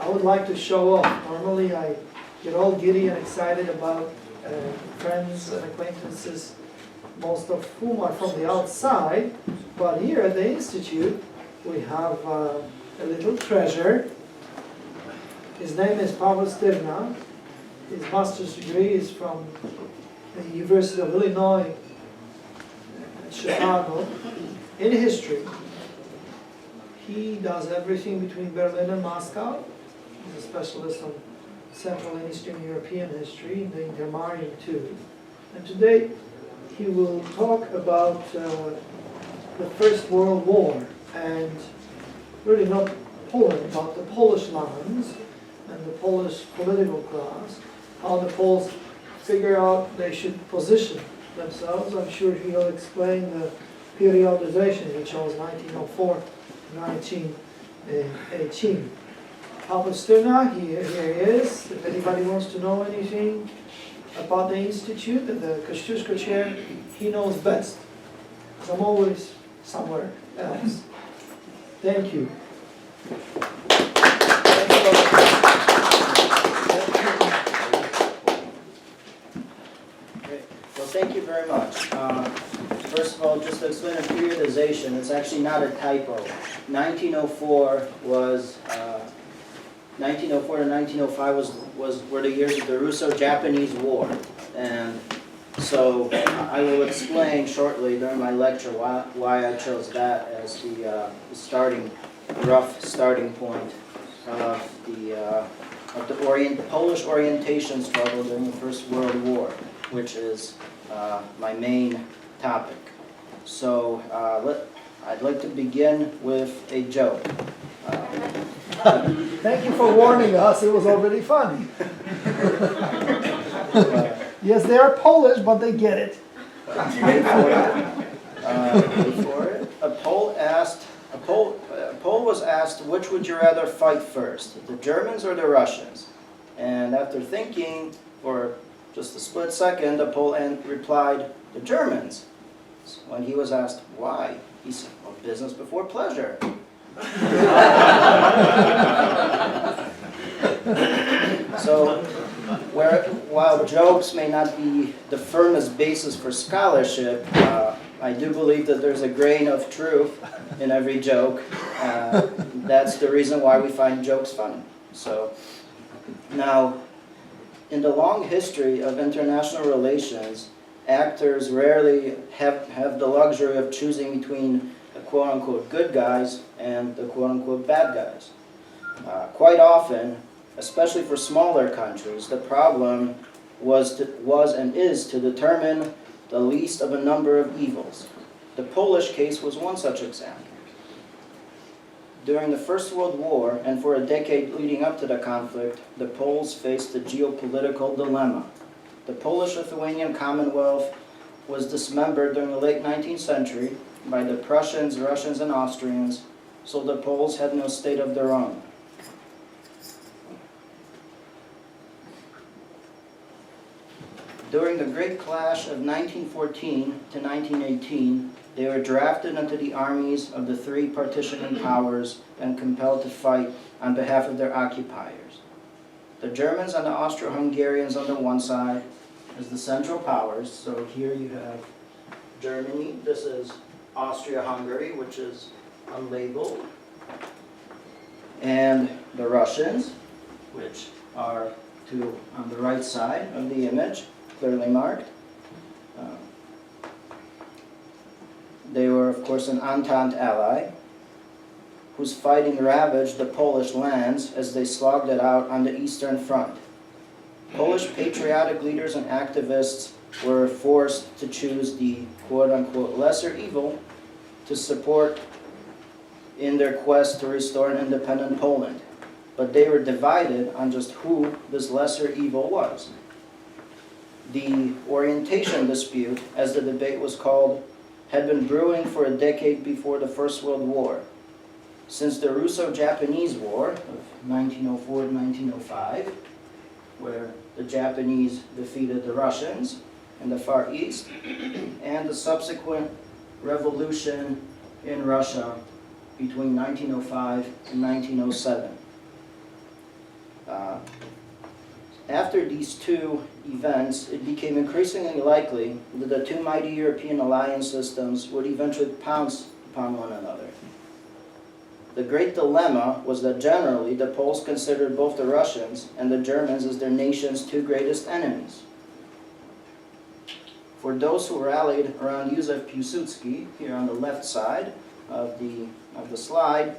I would like to show off. Normally I get all giddy and excited about friends and acquaintances, most of whom are from the outside, but here at the Institute we have a little treasure. His name is Pawel Styrna. His master's degree is from the University of Illinois at Chicago in history. He does everything between Berlin and Moscow. He's a specialist on Central and Eastern European history, in the Intermarium too. And today he will talk about the First World War, and really not Poland, about the Polish lands and the Polish political class, how the Poles figure out they should position themselves. I'm sure he'll explain the periodization. He chose 1904 to 1918. Pawel Styrna, here he is. If anybody wants to know anything about the Institute and the Kościuszko Chair, he knows best. Because I'm always somewhere else. Thank you. Well, thank you very much. First of all, just to explain the periodization, it's actually not a typo. 1904 was 1904 to 1905 were the years of the Russo-Japanese War, and so I will explain shortly during my lecture why I chose that as the rough starting point of the Polish orientation struggle during the First World War, which is my main topic. So I'd like to begin with a joke. Thank you for warning us. It was already funny. Yes, they are Polish, but they get it. Before it, a Pole was asked, which would you rather fight first, the Germans or the Russians? And after thinking for just a split second, the Pole replied, the Germans. When he was asked why, he said, well, business before pleasure. So, while jokes may not be the firmest basis for scholarship, I do believe that there's a grain of truth in every joke. That's the reason why we find jokes funny. So, now, in the long history of international relations, actors rarely have the luxury of choosing between the quote-unquote good guys and the quote-unquote bad guys. Quite often, especially for smaller countries, the problem was and is to determine the least of a number of evils. The Polish case was one such example. During the First World War, and for a decade leading up to the conflict, the Poles faced the geopolitical dilemma. The Polish-Lithuanian Commonwealth was dismembered during the late 19th century by the Prussians, Russians, and Austrians, so the Poles had no state of their own. During the Great Clash of 1914 to 1918, they were drafted into the armies of the three partitioning powers and compelled to fight on behalf of their occupiers. The Germans and the Austro-Hungarians on the one side as the central powers. So here you have Germany. This is Austria-Hungary, which is unlabeled. And the Russians, which are on the right side of the image, clearly marked. They were, of course, an Entente ally whose fighting ravaged the Polish lands as they slogged it out on the Eastern Front. Polish patriotic leaders and activists were forced to choose the quote-unquote lesser evil to support in their quest to restore an independent Poland. But they were divided on just who this lesser evil was. The orientation dispute, as the debate was called, had been brewing for a decade before the First World War. Since the Russo-Japanese War of 1904 to 1905, where the Japanese defeated the Russians in the Far East, and the subsequent revolution in Russia between 1905 and 1907. After these two events, it became increasingly likely that the two mighty European alliance systems would eventually pounce upon one another. The great dilemma was that generally the Poles considered both the Russians and the Germans as their nation's two greatest enemies. For those who rallied around Józef Pilsudski, here on the left side of the slide,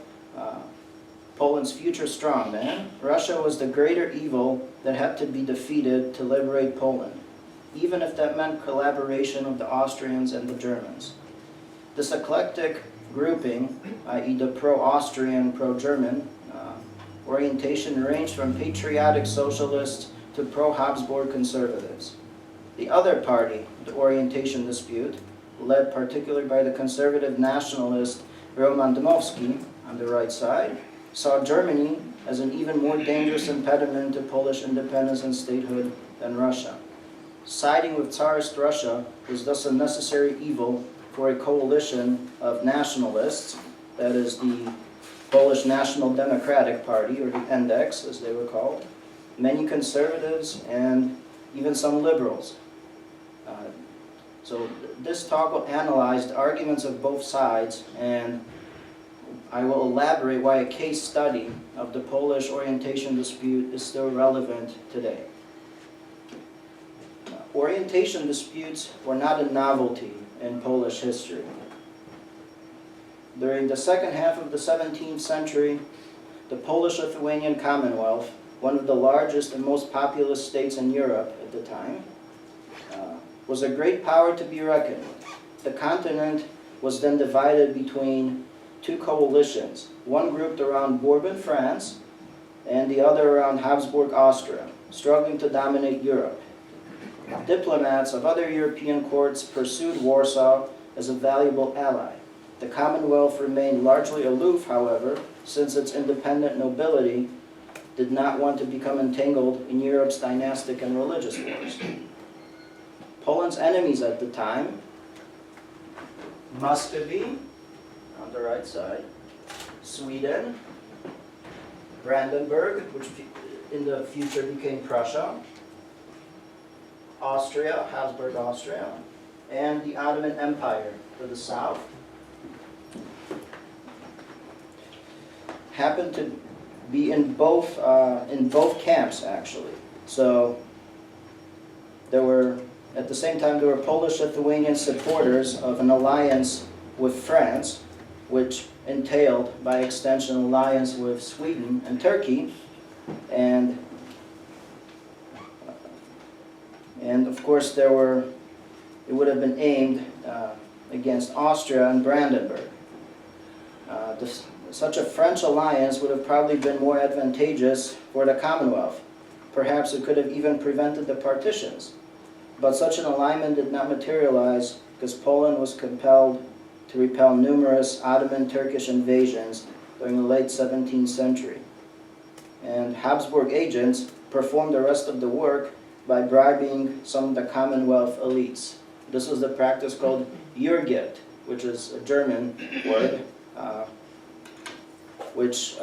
Poland's future strongman, Russia was the greater evil that had to be defeated to liberate Poland, even if that meant collaboration of the Austrians and the Germans. This eclectic grouping, i.e. the pro-Austrian, pro-German orientation, ranged from patriotic socialists to pro-Habsburg conservatives. The other party, the orientation dispute, led particularly by the conservative nationalist Roman Dmowski on the right side, saw Germany as an even more dangerous impediment to Polish independence and statehood than Russia. Siding with Tsarist Russia was thus a necessary evil for a coalition of nationalists, that is the Polish National Democratic Party, or the NDEX as they were called, many conservatives, and even some liberals. So this talk will analyze the arguments of both sides, and I will elaborate why a case study of the Polish orientation dispute is still relevant today. Orientation disputes were not a novelty in Polish history. During the second half of the 17th century, the Polish-Lithuanian Commonwealth, one of the largest and most populous states in Europe at the time, was a great power to be reckoned with. The continent was then divided between two coalitions, one grouped around Bourbon France and the other around Habsburg Austria, struggling to dominate Europe. Diplomats of other European courts pursued Warsaw as a valuable ally. The Commonwealth remained largely aloof, however, since its independent nobility did not want to become entangled in Europe's dynastic and religious wars. Poland's enemies at the time, Muscovy, on the right side, Sweden, Brandenburg, which in the future became Prussia, Austria, Habsburg Austria, and the Ottoman Empire to the south, happened to be in both camps, actually. So there were, at the same time, there were Polish-Lithuanian supporters of an alliance with France, which entailed, by extension, an alliance with Sweden and Turkey, and of course it would have been aimed against Austria and Brandenburg. Such a French alliance would have probably been more advantageous for the Commonwealth. Perhaps it could have even prevented the partitions. But such an alignment did not materialize because Poland was compelled to repel numerous Ottoman Turkish invasions during the late 17th century. And Habsburg agents performed the rest of the work by bribing some of the Commonwealth elites. This was the practice called Jurgiet, which is a German word, which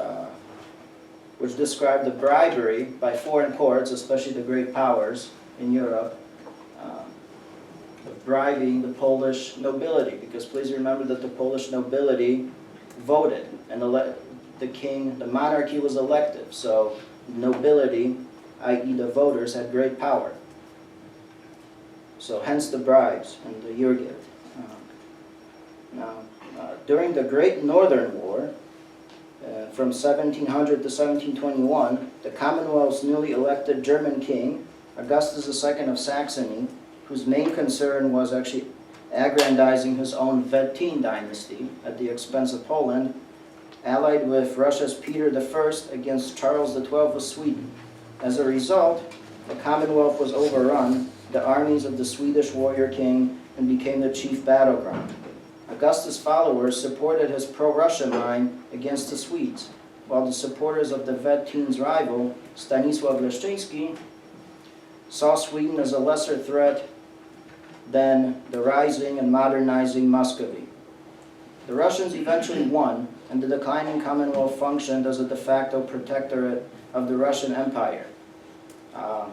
described the bribery by foreign courts, especially the great powers in Europe, of bribing the Polish nobility. Because please remember that the Polish nobility voted, and the king, the monarchy was elective, so nobility, i.e. the voters, had great power. So hence the bribes and the Jurgiet. During the Great Northern War, from 1700 to 1721, the Commonwealth's newly elected German king, Augustus II of Saxony, whose main concern was actually aggrandizing his own Wettin dynasty at the expense of Poland, allied with Russia's Peter I against Charles XII of Sweden. As a result, the Commonwealth was overrun, the armies of the Swedish warrior king, and became the chief battleground. Augustus' followers supported his pro-Russian line against the Swedes, while the supporters of the Wettin's rival, Stanisław Leszczyński, saw Sweden as a lesser threat than the rising and modernizing Muscovy. The Russians eventually won, and the declining Commonwealth functioned as a de facto protectorate of the Russian Empire,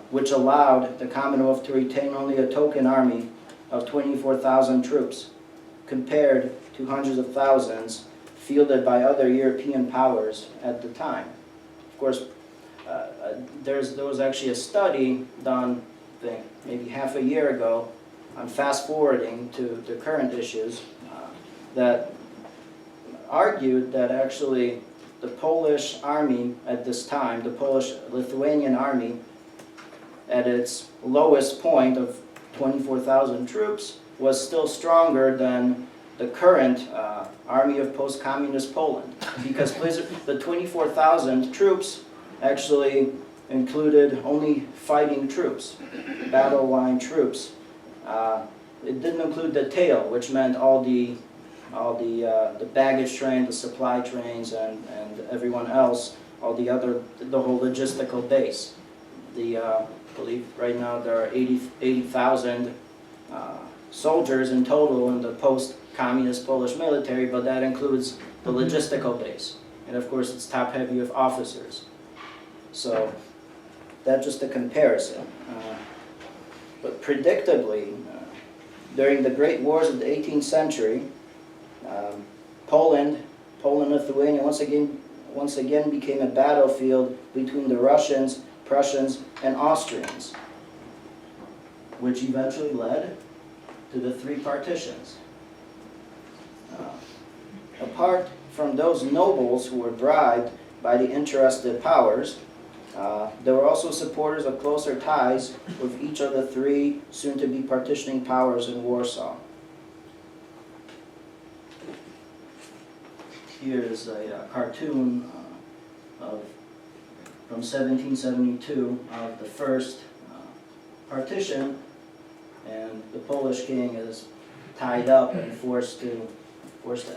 which allowed the Commonwealth to retain only a token army of 24,000 troops, compared to hundreds of thousands fielded by other European powers at the time. Of course, there was actually a study done, I think, maybe half a year ago, on fast forwarding to the current issues, that argued that actually the Polish army at this time, the Polish-Lithuanian army, at its lowest point of 24,000 troops, was still stronger than the current army of post-communist Poland. Because the 24,000 troops actually included only fighting troops, battle line troops. It didn't include the tail, which meant all the baggage train, the supply trains, and everyone else, the whole logistical base. I believe right now there are 80,000 soldiers in total in the post-communist Polish military, but that includes the logistical base. And of course it's top-heavy with officers. So that's just a comparison. But predictably, during the Great Wars of the 18th century, Poland, Lithuania once again became a battlefield between the Russians, Prussians, and Austrians, which eventually led to the three partitions. Apart from those nobles who were bribed by the interested powers, there were also supporters of closer ties with each of the three soon-to-be partitioning powers in Warsaw. Here is a cartoon from 1772 of the first partition, and the Polish king is tied up and forced to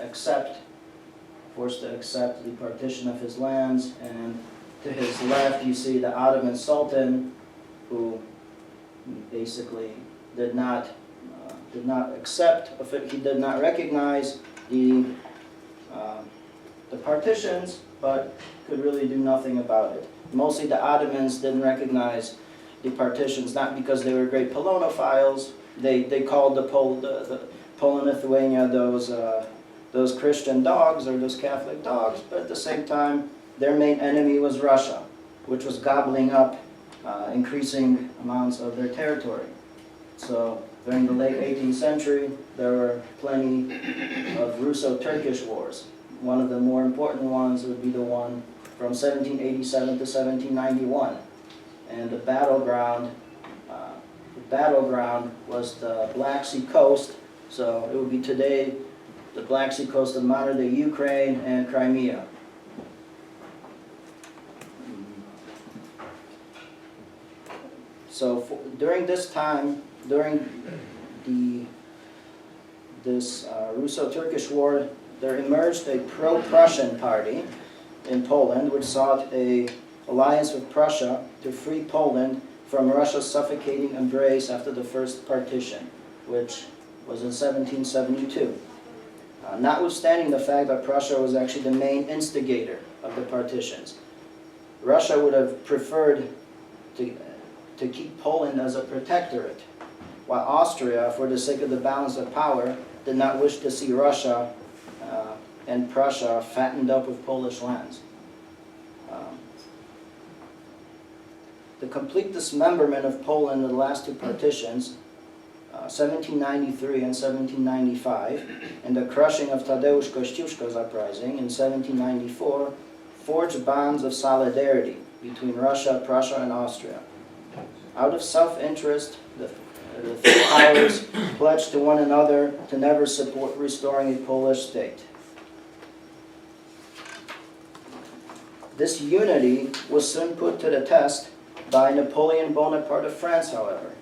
accept the partition of his lands. And to his left, you see the Ottoman Sultan, who basically did not accept. He did not recognize the partitions, but could really do nothing about it. Mostly the Ottomans didn't recognize the partitions, not because they were great Polonophiles. They called the Poland-Lithuania those Christian dogs or those Catholic dogs, but at the same time, their main enemy was Russia, which was gobbling up increasing amounts of their territory. So during the late 18th century, there were plenty of Russo-Turkish wars. One of the more important ones would be the one from 1787 to 1791. And the battleground was the Black Sea coast, so it would be today the Black Sea coast of modern-day Ukraine and Crimea. So during this time, during this Russo-Turkish war, there emerged a pro-Prussian party in Poland, which sought an alliance with Prussia to free Poland from Russia's suffocating embrace after the first partition, which was in 1772. Notwithstanding the fact that Prussia was actually the main instigator of the partitions, Russia would have preferred to keep Poland as a protectorate, while Austria, for the sake of the balance of power, did not wish to see Russia and Prussia fattened up with Polish lands. The complete dismemberment of Poland in the last two partitions, 1793 and 1795, and the crushing of Tadeusz Kościuszko's uprising in 1794, forged bonds of solidarity between Russia, Prussia, and Austria. Out of self-interest, the three powers pledged to one another to never support restoring a Polish state. This unity was soon put to the test by Napoleon Bonaparte of France, however.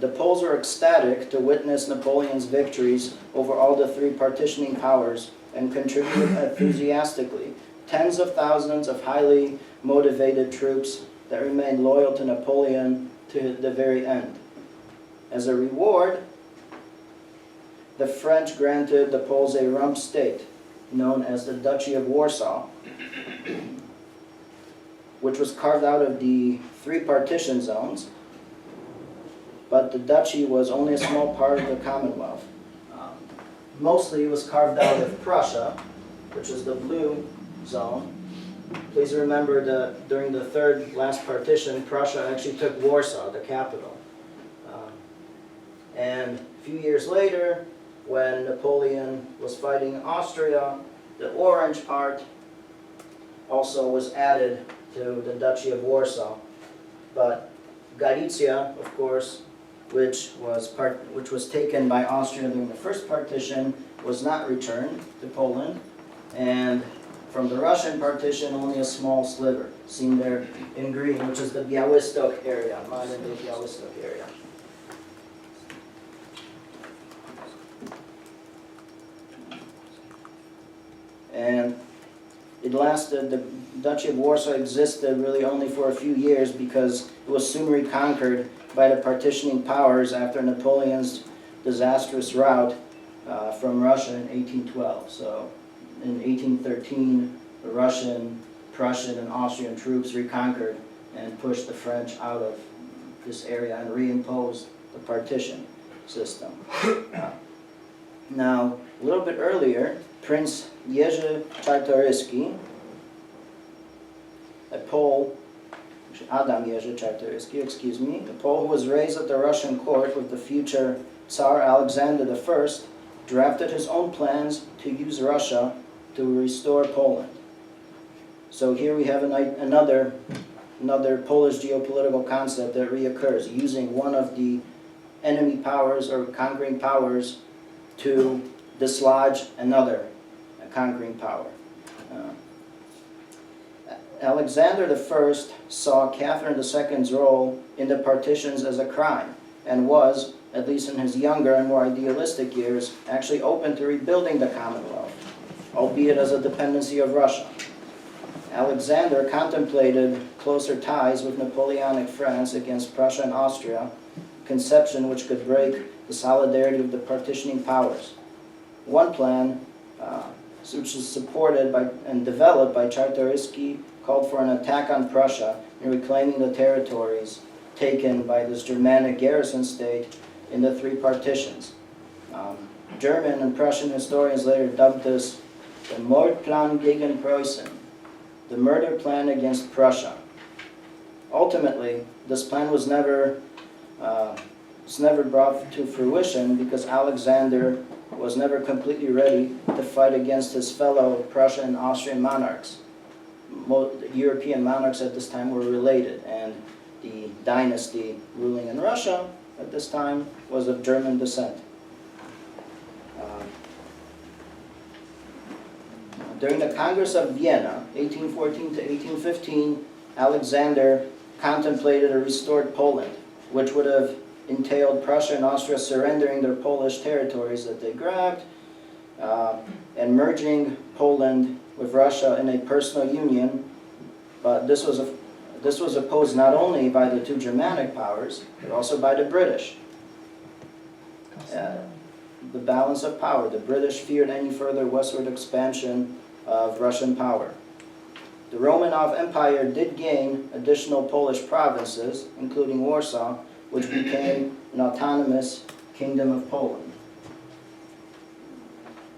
The Poles were ecstatic to witness Napoleon's victories over all the three partitioning powers and contributed enthusiastically tens of thousands of highly motivated troops that remained loyal to Napoleon to the very end. As a reward, the French granted the Poles a rump state, known as the Duchy of Warsaw, which was carved out of the 3 partition zones, but the duchy was only a small part of the Commonwealth. Mostly it was carved out of Prussia, which is the blue zone. Please remember that during the third last partition, Prussia actually took Warsaw, the capital. And a few years later, when Napoleon was fighting Austria, the orange part also was added to the Duchy of Warsaw. But Galicia, of course, which was taken by Austria during the first partition, was not returned to Poland. And from the Russian partition, only a small sliver, seen there in green, which is the Białystok area, modern-day Białystok area. And it lasted, the Duchy of Warsaw existed really only for a few years because it was soon reconquered by the partitioning powers after Napoleon's disastrous rout from Russia in 1812. So in 1813, the Russian, Prussian, and Austrian troops reconquered and pushed the French out of this area and reimposed the partition system. Now, a little bit earlier, Prince Jerzy Czartoryski, a Pole, Adam Jerzy Czartoryski, excuse me, a Pole who was raised at the Russian court with the future Tsar Alexander I, drafted his own plans to use Russia to restore Poland. So here we have another Polish geopolitical concept that reoccurs, using one of the enemy powers or conquering powers to dislodge another conquering power. Alexander I saw Catherine II's role in the partitions as a crime, and was, at least in his younger and more idealistic years, actually open to rebuilding the Commonwealth, albeit as a dependency of Russia. Alexander contemplated closer ties with Napoleonic France against Prussia and Austria, a conception which could break the solidarity of the partitioning powers. One plan, which was supported by and developed by Czartoryski, called for an attack on Prussia and reclaiming the territories taken by this Germanic garrison state in the 3 partitions. German and Prussian historians later dubbed this the Mordplan gegen Preußen, the murder plan against Prussia. Ultimately, this plan was never brought to fruition because Alexander was never completely ready to fight against his fellow Prussian and Austrian monarchs. Most European monarchs at this time were related, and the dynasty ruling in Russia at this time was of German descent. During the Congress of Vienna, 1814 to 1815, Alexander contemplated a restored Poland, which would have entailed Prussia and Austria surrendering their Polish territories that they grabbed, and merging Poland with Russia in a personal union. But this was opposed not only by the 2 Germanic powers, but also by the British. The balance of power. The British feared any further westward expansion of Russian power. The Romanov Empire did gain additional Polish provinces, including Warsaw, which became an autonomous Kingdom of Poland.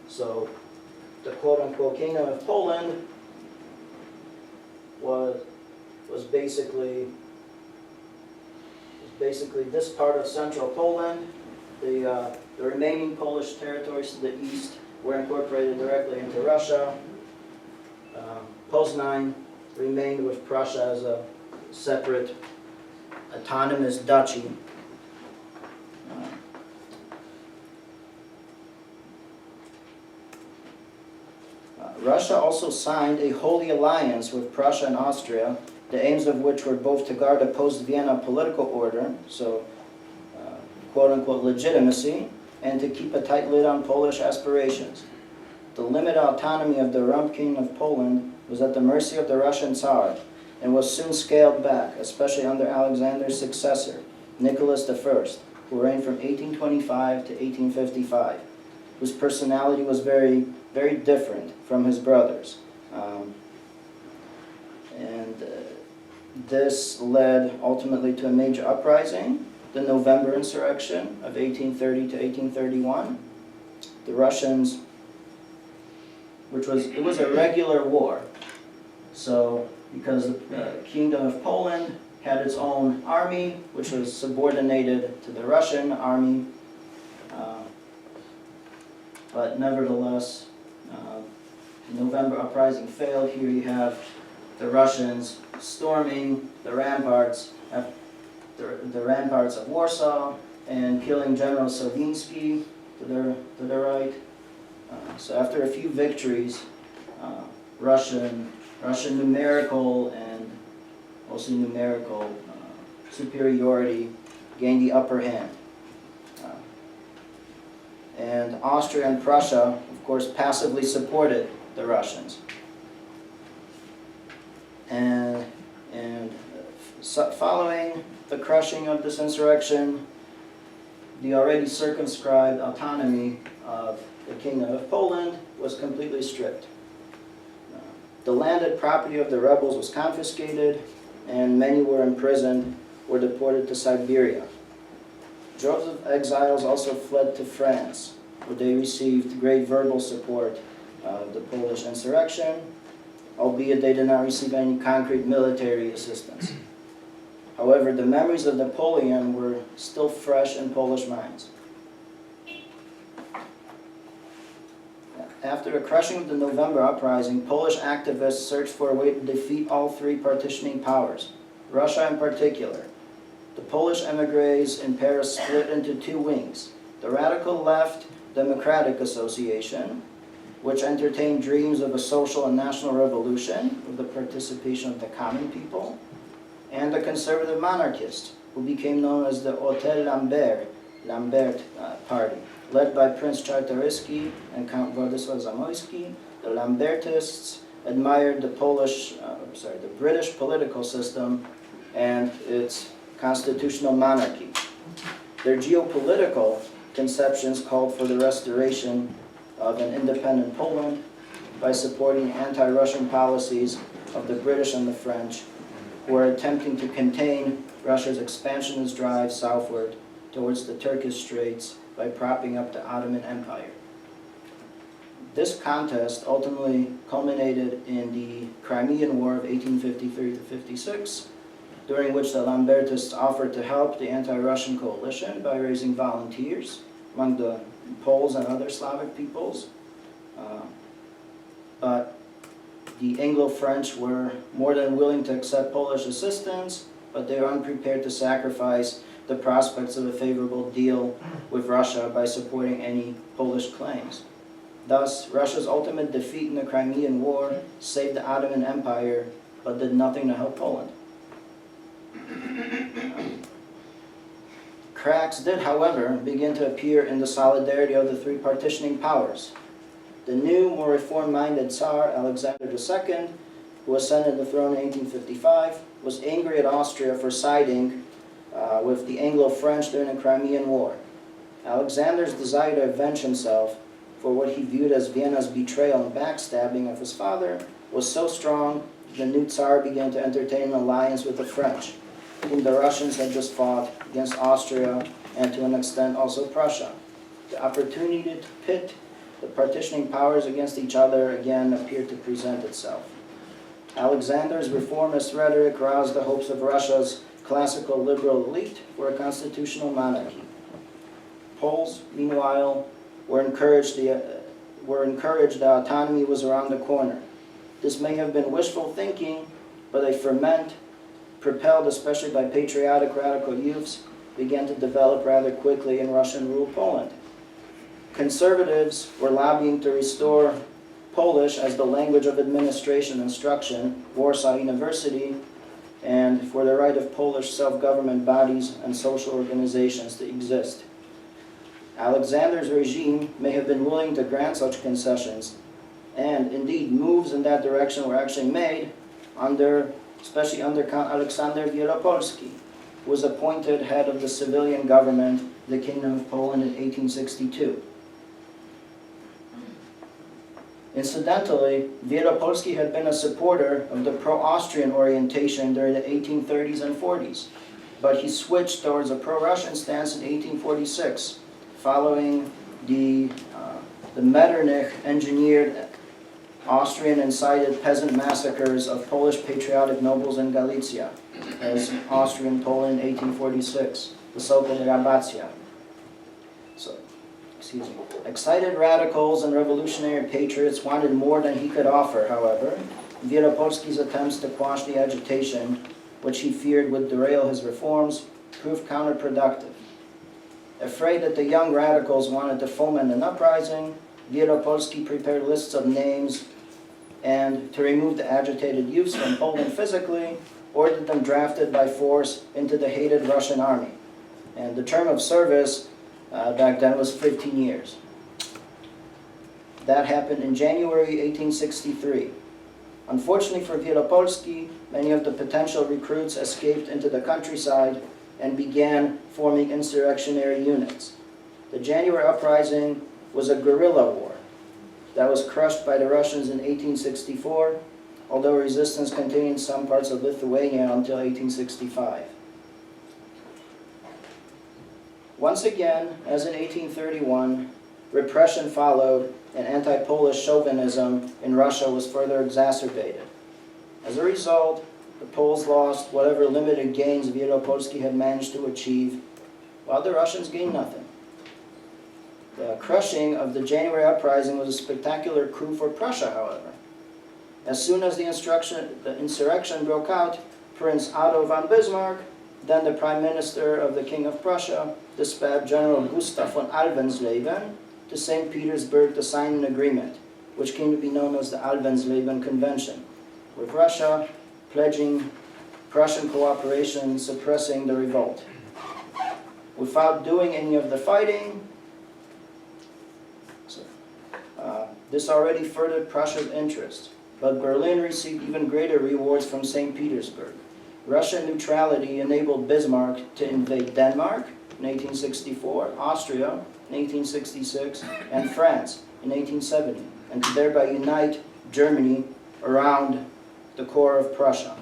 So the quote-unquote Kingdom of Poland was basically this part of central Poland. The remaining Polish territories to the east were incorporated directly into Russia. Poznań remained with Prussia as a separate autonomous duchy. Russia also signed a holy alliance with Prussia and Austria, the aims of which were both to guard a post-Vienna political order, so quote-unquote legitimacy, and to keep a tight lid on Polish aspirations. The limited autonomy of the Rump King of Poland was at the mercy of the Russian Tsar, and was soon scaled back, especially under Alexander's successor, Nicholas I, who reigned from 1825 to 1855, whose personality was very, very different from his brothers. This led ultimately to a major uprising, the November Insurrection of 1830 to 1831. The Russians, it was a regular war. So, because the Kingdom of Poland had its own army, which was subordinated to the Russian army, but nevertheless, the November uprising failed. Here you have the Russians storming the ramparts of Warsaw and killing General Sowiński to the right. So after a few victories, Russian numerical and also numerical superiority gained the upper hand. And Austria and Prussia, of course, passively supported the Russians. And following the crushing of this insurrection, the already circumscribed autonomy of the Kingdom of Poland was completely stripped. The landed property of the rebels was confiscated, and many were imprisoned or deported to Siberia. Droves of exiles also fled to France, where they received great verbal support of the Polish insurrection, albeit they did not receive any concrete military assistance. However, the memories of Napoleon were still fresh in Polish minds. After the crushing of the November uprising, Polish activists searched for a way to defeat all three partitioning powers, Russia in particular. The Polish émigrés in Paris split into two wings: the radical left Democratic Association, which entertained dreams of a social and national revolution with the participation of the common people, and the conservative monarchists, who became known as the Hôtel Lambert Party, led by Prince Czartoryski and Count Władysław Zamoyski. The Lambertists admired the British political system and its constitutional monarchy. Their geopolitical conceptions called for the restoration of an independent Poland by supporting anti-Russian policies of the British and the French, who were attempting to contain Russia's expansionist drive southward towards the Turkish Straits by propping up the Ottoman Empire. This contest ultimately culminated in the Crimean War of 1853 to 56, during which the Lambertists offered to help the anti-Russian coalition by raising volunteers among the Poles and other Slavic peoples. But the Anglo-French were more than willing to accept Polish assistance, but they were unprepared to sacrifice the prospects of a favorable deal with Russia by supporting any Polish claims. Thus, Russia's ultimate defeat in the Crimean War saved the Ottoman Empire, but did nothing to help Poland. Cracks did, however, begin to appear in the solidarity of the three partitioning powers. The new, more reform-minded Tsar, Alexander II, who ascended the throne in 1855, was angry at Austria for siding with the Anglo-French during the Crimean War. Alexander's desire to avenge himself for what he viewed as Vienna's betrayal and backstabbing of his father was so strong, the new Tsar began to entertain an alliance with the French, whom the Russians had just fought against Austria and to an extent also Prussia. The opportunity to pit the partitioning powers against each other again appeared to present itself. Alexander's reformist rhetoric roused the hopes of Russia's classical liberal elite for a constitutional monarchy. Poles, meanwhile, were encouraged that autonomy was around the corner. This may have been wishful thinking, but a ferment, propelled especially by patriotic radical youths, began to develop rather quickly in Russian-ruled Poland. Conservatives were lobbying to restore Polish as the language of administration instruction, Warsaw University, and for the right of Polish self-government bodies and social organizations to exist. Alexander's regime may have been willing to grant such concessions, and indeed moves in that direction were actually made especially under Count Alexander Wielopolski, who was appointed head of the civilian government of the Kingdom of Poland in 1862. Incidentally, Wielopolski had been a supporter of the pro-Austrian orientation during the 1830s and 40s, but he switched towards a pro-Russian stance in 1846, following the Metternich-engineered Austrian-incited peasant massacres of Polish patriotic nobles in Galicia, as Austrian Poland in 1846, the so-called Rabacja. Excited radicals and revolutionary patriots wanted more than he could offer, however. Wielopolski's attempts to quash the agitation, which he feared would derail his reforms, proved counterproductive. Afraid that the young radicals wanted to foment an uprising, Wielopolski prepared lists of names and, to remove the agitated youths from Poland physically, ordered them drafted by force into the hated Russian army. And the term of service back then was 15 years. That happened in January 1863. Unfortunately for Wielopolski, many of the potential recruits escaped into the countryside and began forming insurrectionary units. The January uprising was a guerrilla war that was crushed by the Russians in 1864, although resistance continued in some parts of Lithuania until 1865. Once again, as in 1831, repression followed and anti-Polish chauvinism in Russia was further exacerbated. As a result, the Poles lost whatever limited gains Wielopolski had managed to achieve, while the Russians gained nothing. The crushing of the January uprising was a spectacular coup for Prussia, however. As soon as the insurrection broke out, Prince Otto von Bismarck, then the Prime Minister of the King of Prussia, dispatched General Gustav von Alvensleben to St. Petersburg to sign an agreement, which came to be known as the Alvensleben Convention, with Russia pledging Prussian cooperation suppressing the revolt. Without doing any of the fighting, this already furthered Prussia's interest, but Berlin received even greater rewards from St. Petersburg. Russian neutrality enabled Bismarck to invade Denmark in 1864, Austria in 1866, and France in 1870, and to thereby unite Germany around the core of Prussia.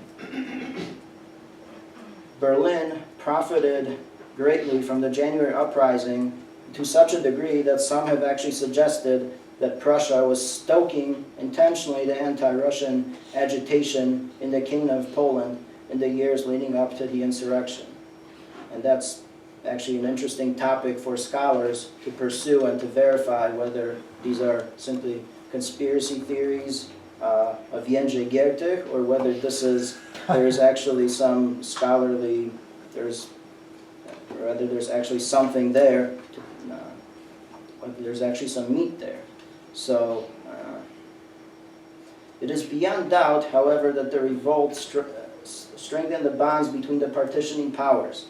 Berlin profited greatly from the January uprising to such a degree that some have actually suggested that Prussia was stoking intentionally the anti-Russian agitation in the Kingdom of Poland in the years leading up to the insurrection. And that's actually an interesting topic for scholars to pursue and to verify whether these are simply conspiracy theories of Jędrzej Giertych, or whether there's actually some scholarly, whether there's actually something there, whether there's actually some meat there. So, it is beyond doubt, however, that the revolt strengthened the bonds between the partitioning powers.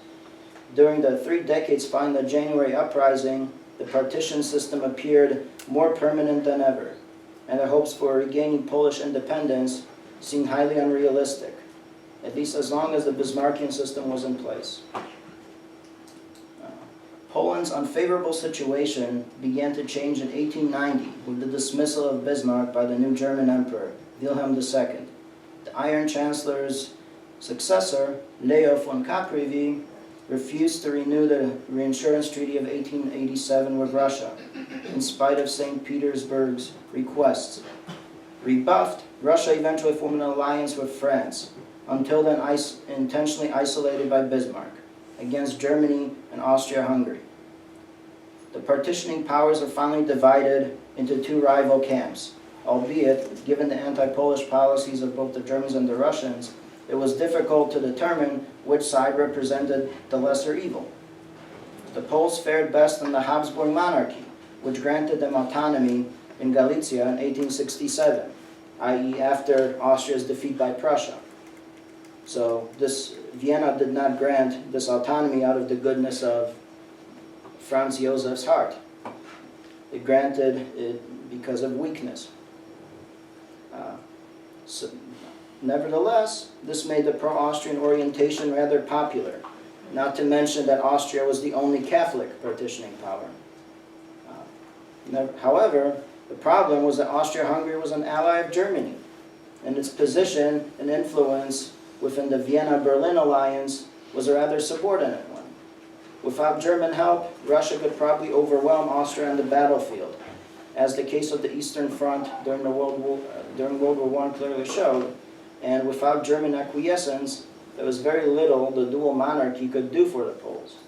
During the 3 decades following the January uprising, the partition system appeared more permanent than ever, and the hopes for regaining Polish independence seemed highly unrealistic, at least as long as the Bismarckian system was in place. Poland's unfavorable situation began to change in 1890 with the dismissal of Bismarck by the new German Emperor, Wilhelm II. The Iron Chancellor's successor, Leo von Caprivi, refused to renew the reinsurance treaty of 1887 with Russia, in spite of St. Petersburg's requests. Rebuffed, Russia eventually formed an alliance with France, until then intentionally isolated by Bismarck, against Germany and Austria-Hungary. The partitioning powers are finally divided into 2 rival camps, albeit, given the anti-Polish policies of both the Germans and the Russians, it was difficult to determine which side represented the lesser evil. The Poles fared best in the Habsburg monarchy, which granted them autonomy in Galicia in 1867, i.e. after Austria's defeat by Prussia. So Vienna did not grant this autonomy out of the goodness of Franz Josef's heart. It granted it because of weakness. Nevertheless, this made the pro-Austrian orientation rather popular, not to mention that Austria was the only Catholic partitioning power. However, The problem was that Austria-Hungary was an ally of Germany, and its position and influence within the Vienna-Berlin alliance was a rather subordinate one. Without German help, Russia could probably overwhelm Austria on the battlefield, as the case of the Eastern Front during World War I clearly showed, and without German acquiescence, there was very little the dual monarchy could do for the Poles.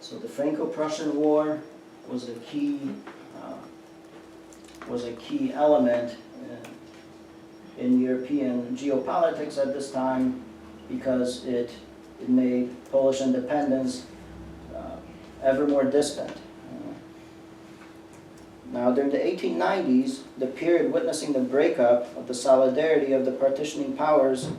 So the Franco-Prussian War was a key element in European geopolitics at this time, because it made Polish independence ever more distant. Now, during the 1890s, the period witnessing the breakup of the solidarity of the partitioning powers,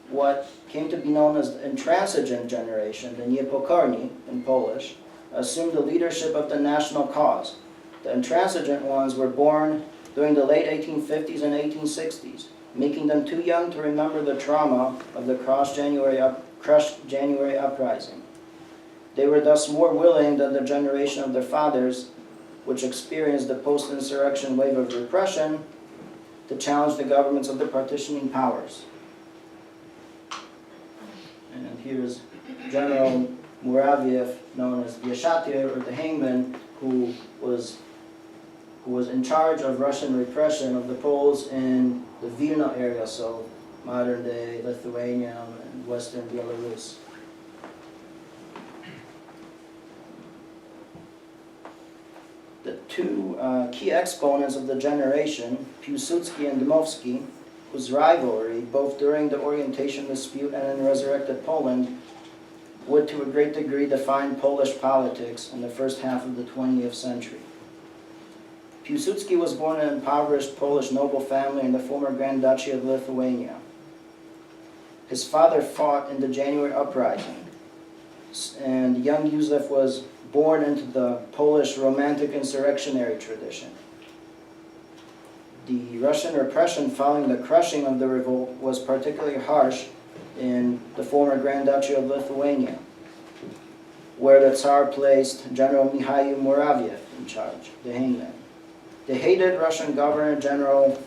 what came to be known as the intransigent generation, the niepokorni in Polish, assumed the leadership of the national cause. The intransigent ones were born during the late 1850s and 1860s, making them too young to remember the trauma of the crushed January uprising. They were thus more willing than the generation of their fathers, which experienced the post-insurrection wave of repression, to challenge the governments of the partitioning powers. And here's General Muraviev, known as Yeshatir, or the hangman, who was in charge of Russian repression of the Poles in the Vilna area, so modern-day Lithuania and western Belarus. The two key exponents of the generation, Pilsudski and Dmowski, whose rivalry, both during the orientation dispute and in resurrected Poland, would to a great degree define Polish politics in the first half of the 20th century. Pilsudski was born in an impoverished Polish noble family in the former Grand Duchy of Lithuania. His father fought in the January uprising, and young Józef was born into the Polish Romantic insurrectionary tradition. The Russian repression following the crushing of the revolt was particularly harsh in the former Grand Duchy of Lithuania, where the Tsar placed General Mikhail Muraviev in charge, the hangman. The hated Russian Governor General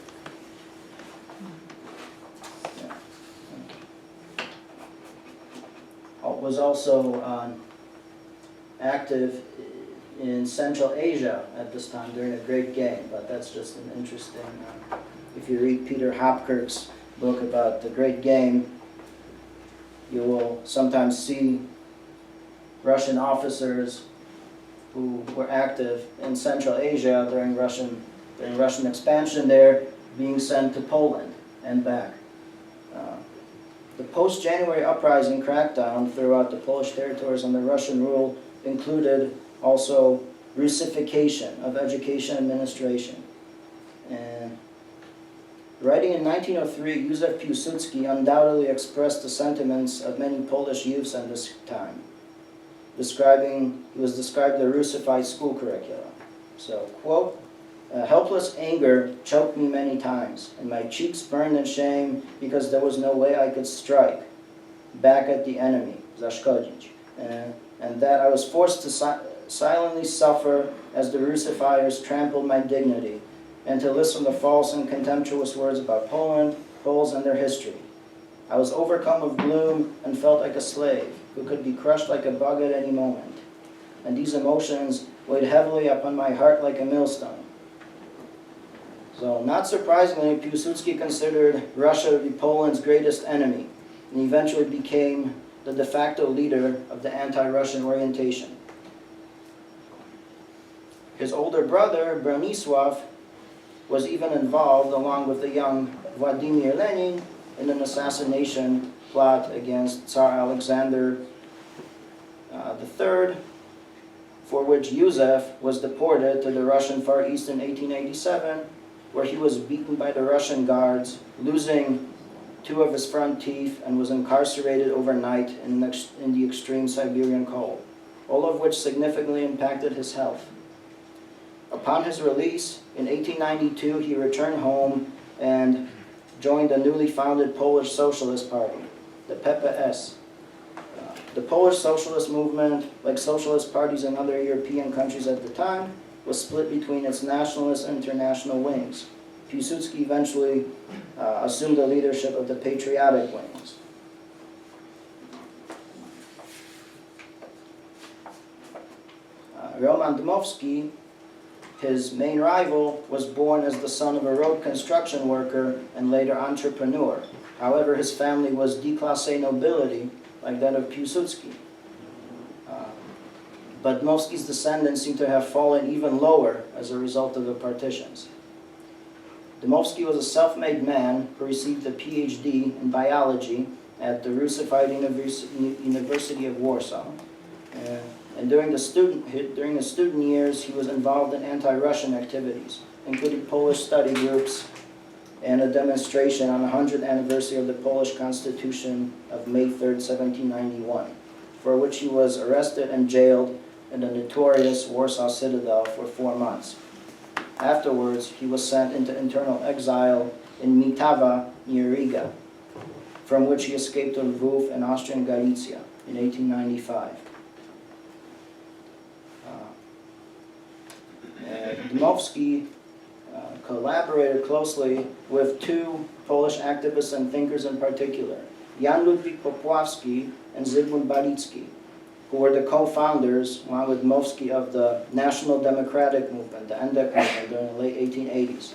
was also active in Central Asia at this time during the Great Game, but that's just an interesting, if you read Peter Hopkirk's book about the Great Game, you will sometimes see Russian officers who were active in Central Asia during Russian expansion there being sent to Poland and back. The post-January uprising crackdown throughout the Polish territories under Russian rule included also Russification of education administration. And writing in 1903, Józef Piłsudski undoubtedly expressed the sentiments of many Polish youths at this time. He was described the Russified school curricula. So, quote, helpless anger choked me many times, and my cheeks burned in shame because there was no way I could strike back at the enemy, zaszkodzić, and that I was forced to silently suffer as the Russifiers trampled my dignity, and to listen to false and contemptuous words about Poland, Poles, and their history. I was overcome with gloom and felt like a slave who could be crushed like a bug at any moment, and these emotions weighed heavily upon my heart like a millstone. So, not surprisingly, Piłsudski considered Russia to be Poland's greatest enemy, and eventually became the de facto leader of the anti-Russian orientation. His older brother, Bronisław, was even involved, along with the young Vladimir Lenin, in an assassination plot against Tsar Alexander III, for which Józef was deported to the Russian Far East in 1887, where he was beaten by the Russian guards, losing 2 of his front teeth, and was incarcerated overnight in the extreme Siberian cold, all of which significantly impacted his health. Upon his release, in 1892, he returned home and joined the newly founded Polish Socialist Party, the PPS. The Polish socialist movement, like socialist parties in other European countries at the time, was split between its nationalist and international wings. Pilsudski eventually assumed the leadership of the patriotic wings. Roman Dmowski, his main rival, was born as the son of a road construction worker and later entrepreneur. However, his family was déclassé nobility, like that of Pilsudski. But Dmowski's descendants seem to have fallen even lower as a result of the partitions. Dmowski was a self-made man who received a PhD in biology at the Russified University of Warsaw. And during his student years, he was involved in anti-Russian activities, including Polish study groups and a demonstration on the 100th anniversary of the Polish Constitution of May 3rd, 1791, for which he was arrested and jailed in the notorious Warsaw Citadel for 4 months. Afterwards, he was sent into internal exile in Mitawa near Riga, from which he escaped to Lwów and Austrian Galicia in 1895. Dmowski collaborated closely with two Polish activists and thinkers in particular, Jan Ludwik Popławski and Zygmunt Balicki, who were the co-founders, along with Dmowski, of the National Democratic Movement, the NDEC movement, during the late 1880s.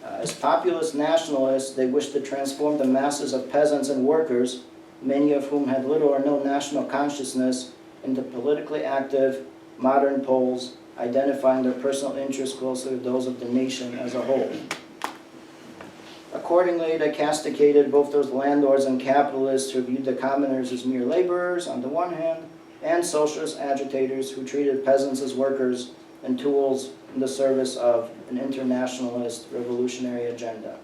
As populist nationalists, they wished to transform the masses of peasants and workers, many of whom had little or no national consciousness, into politically active, modern Poles, identifying their personal interests closely with those of the nation as a whole. Accordingly, they castigated both those landlords and capitalists who viewed the commoners as mere laborers on the one hand, and socialist agitators who treated peasants as workers and tools in the service of an internationalist revolutionary agenda.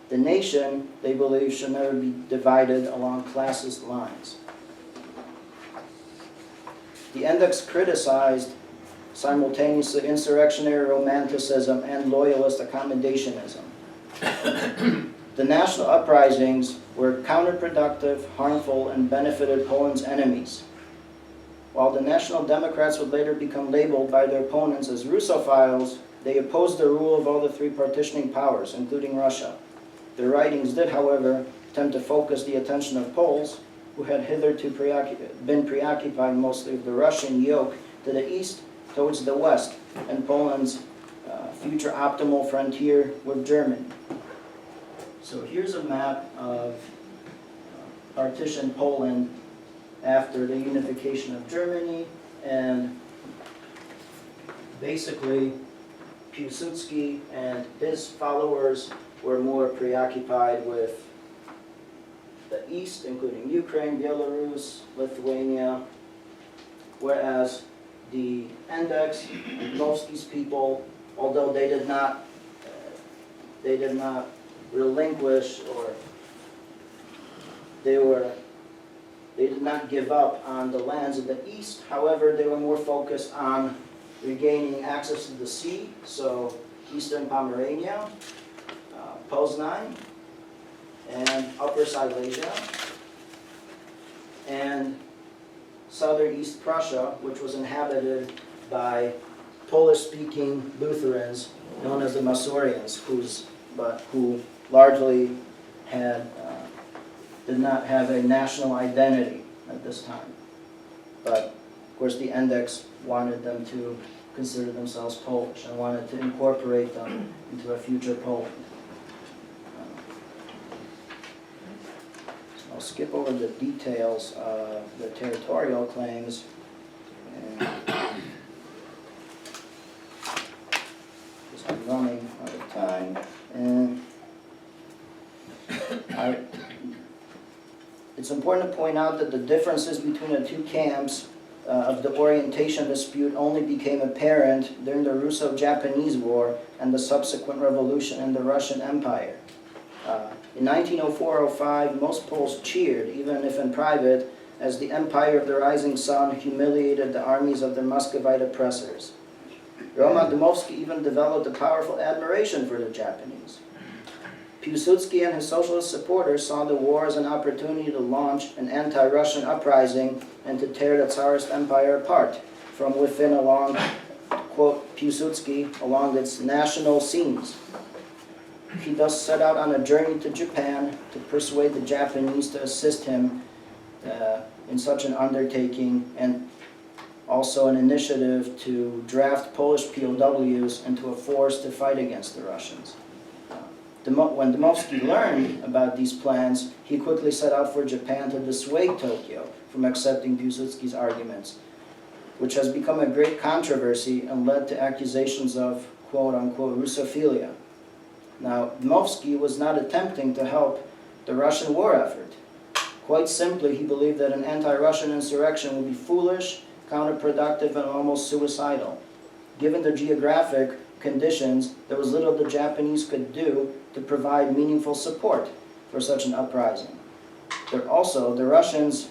The nation, they believed, should never be divided along classist lines. The index criticized simultaneously insurrectionary romanticism and loyalist accommodationism. The national uprisings were counterproductive, harmful, and benefited Poland's enemies. While the National Democrats would later become labeled by their opponents as Russophiles, they opposed the rule of all the three partitioning powers, including Russia. Their writings did, however, attempt to focus the attention of Poles, who had hitherto been preoccupied mostly with the Russian yoke to the east towards the west, and Poland's future optimal frontier with Germany. So here's a map of partitioned Poland after the unification of Germany, and basically Pilsudski and his followers were more preoccupied with the east, including Ukraine, Belarus, Lithuania, whereas the index, Dmowski's people, although they did not relinquish, or they did not give up on the lands of the east. However, they were more focused on regaining access to the sea, so eastern Pomerania, Poznań, and Upper Silesia, and southern East Prussia, which was inhabited by Polish-speaking Lutherans known as the Masurians, who largely did not have a national identity at this time. But of course the index wanted them to consider themselves Polish and wanted to incorporate them into a future Poland. So I'll skip over the details of the territorial claims. Because I'm running out of time. And it's important to point out that the differences between the two camps of the orientation dispute only became apparent during the Russo-Japanese War and the subsequent revolution in the Russian Empire. In 1904-05, most Poles cheered, even if in private, as the Empire of the Rising Sun humiliated the armies of their Muscovite oppressors. Roman Dmowski even developed a powerful admiration for the Japanese. Pilsudski and his socialist supporters saw the war as an opportunity to launch an anti-Russian uprising and to tear the Tsarist Empire apart from within along, quote Pilsudski, along its national seams. He thus set out on a journey to Japan to persuade the Japanese to assist him in such an undertaking, and also an initiative to draft Polish POWs into a force to fight against the Russians. When Dmowski learned about these plans, he quickly set out for Japan to dissuade Tokyo from accepting Pilsudski's arguments, which has become a great controversy and led to accusations of quote-unquote Russophilia. Now, Dmowski was not attempting to help the Russian war effort. Quite simply, he believed that an anti-Russian insurrection would be foolish, counterproductive, and almost suicidal. Given the geographic conditions, there was little the Japanese could do to provide meaningful support for such an uprising. The Russians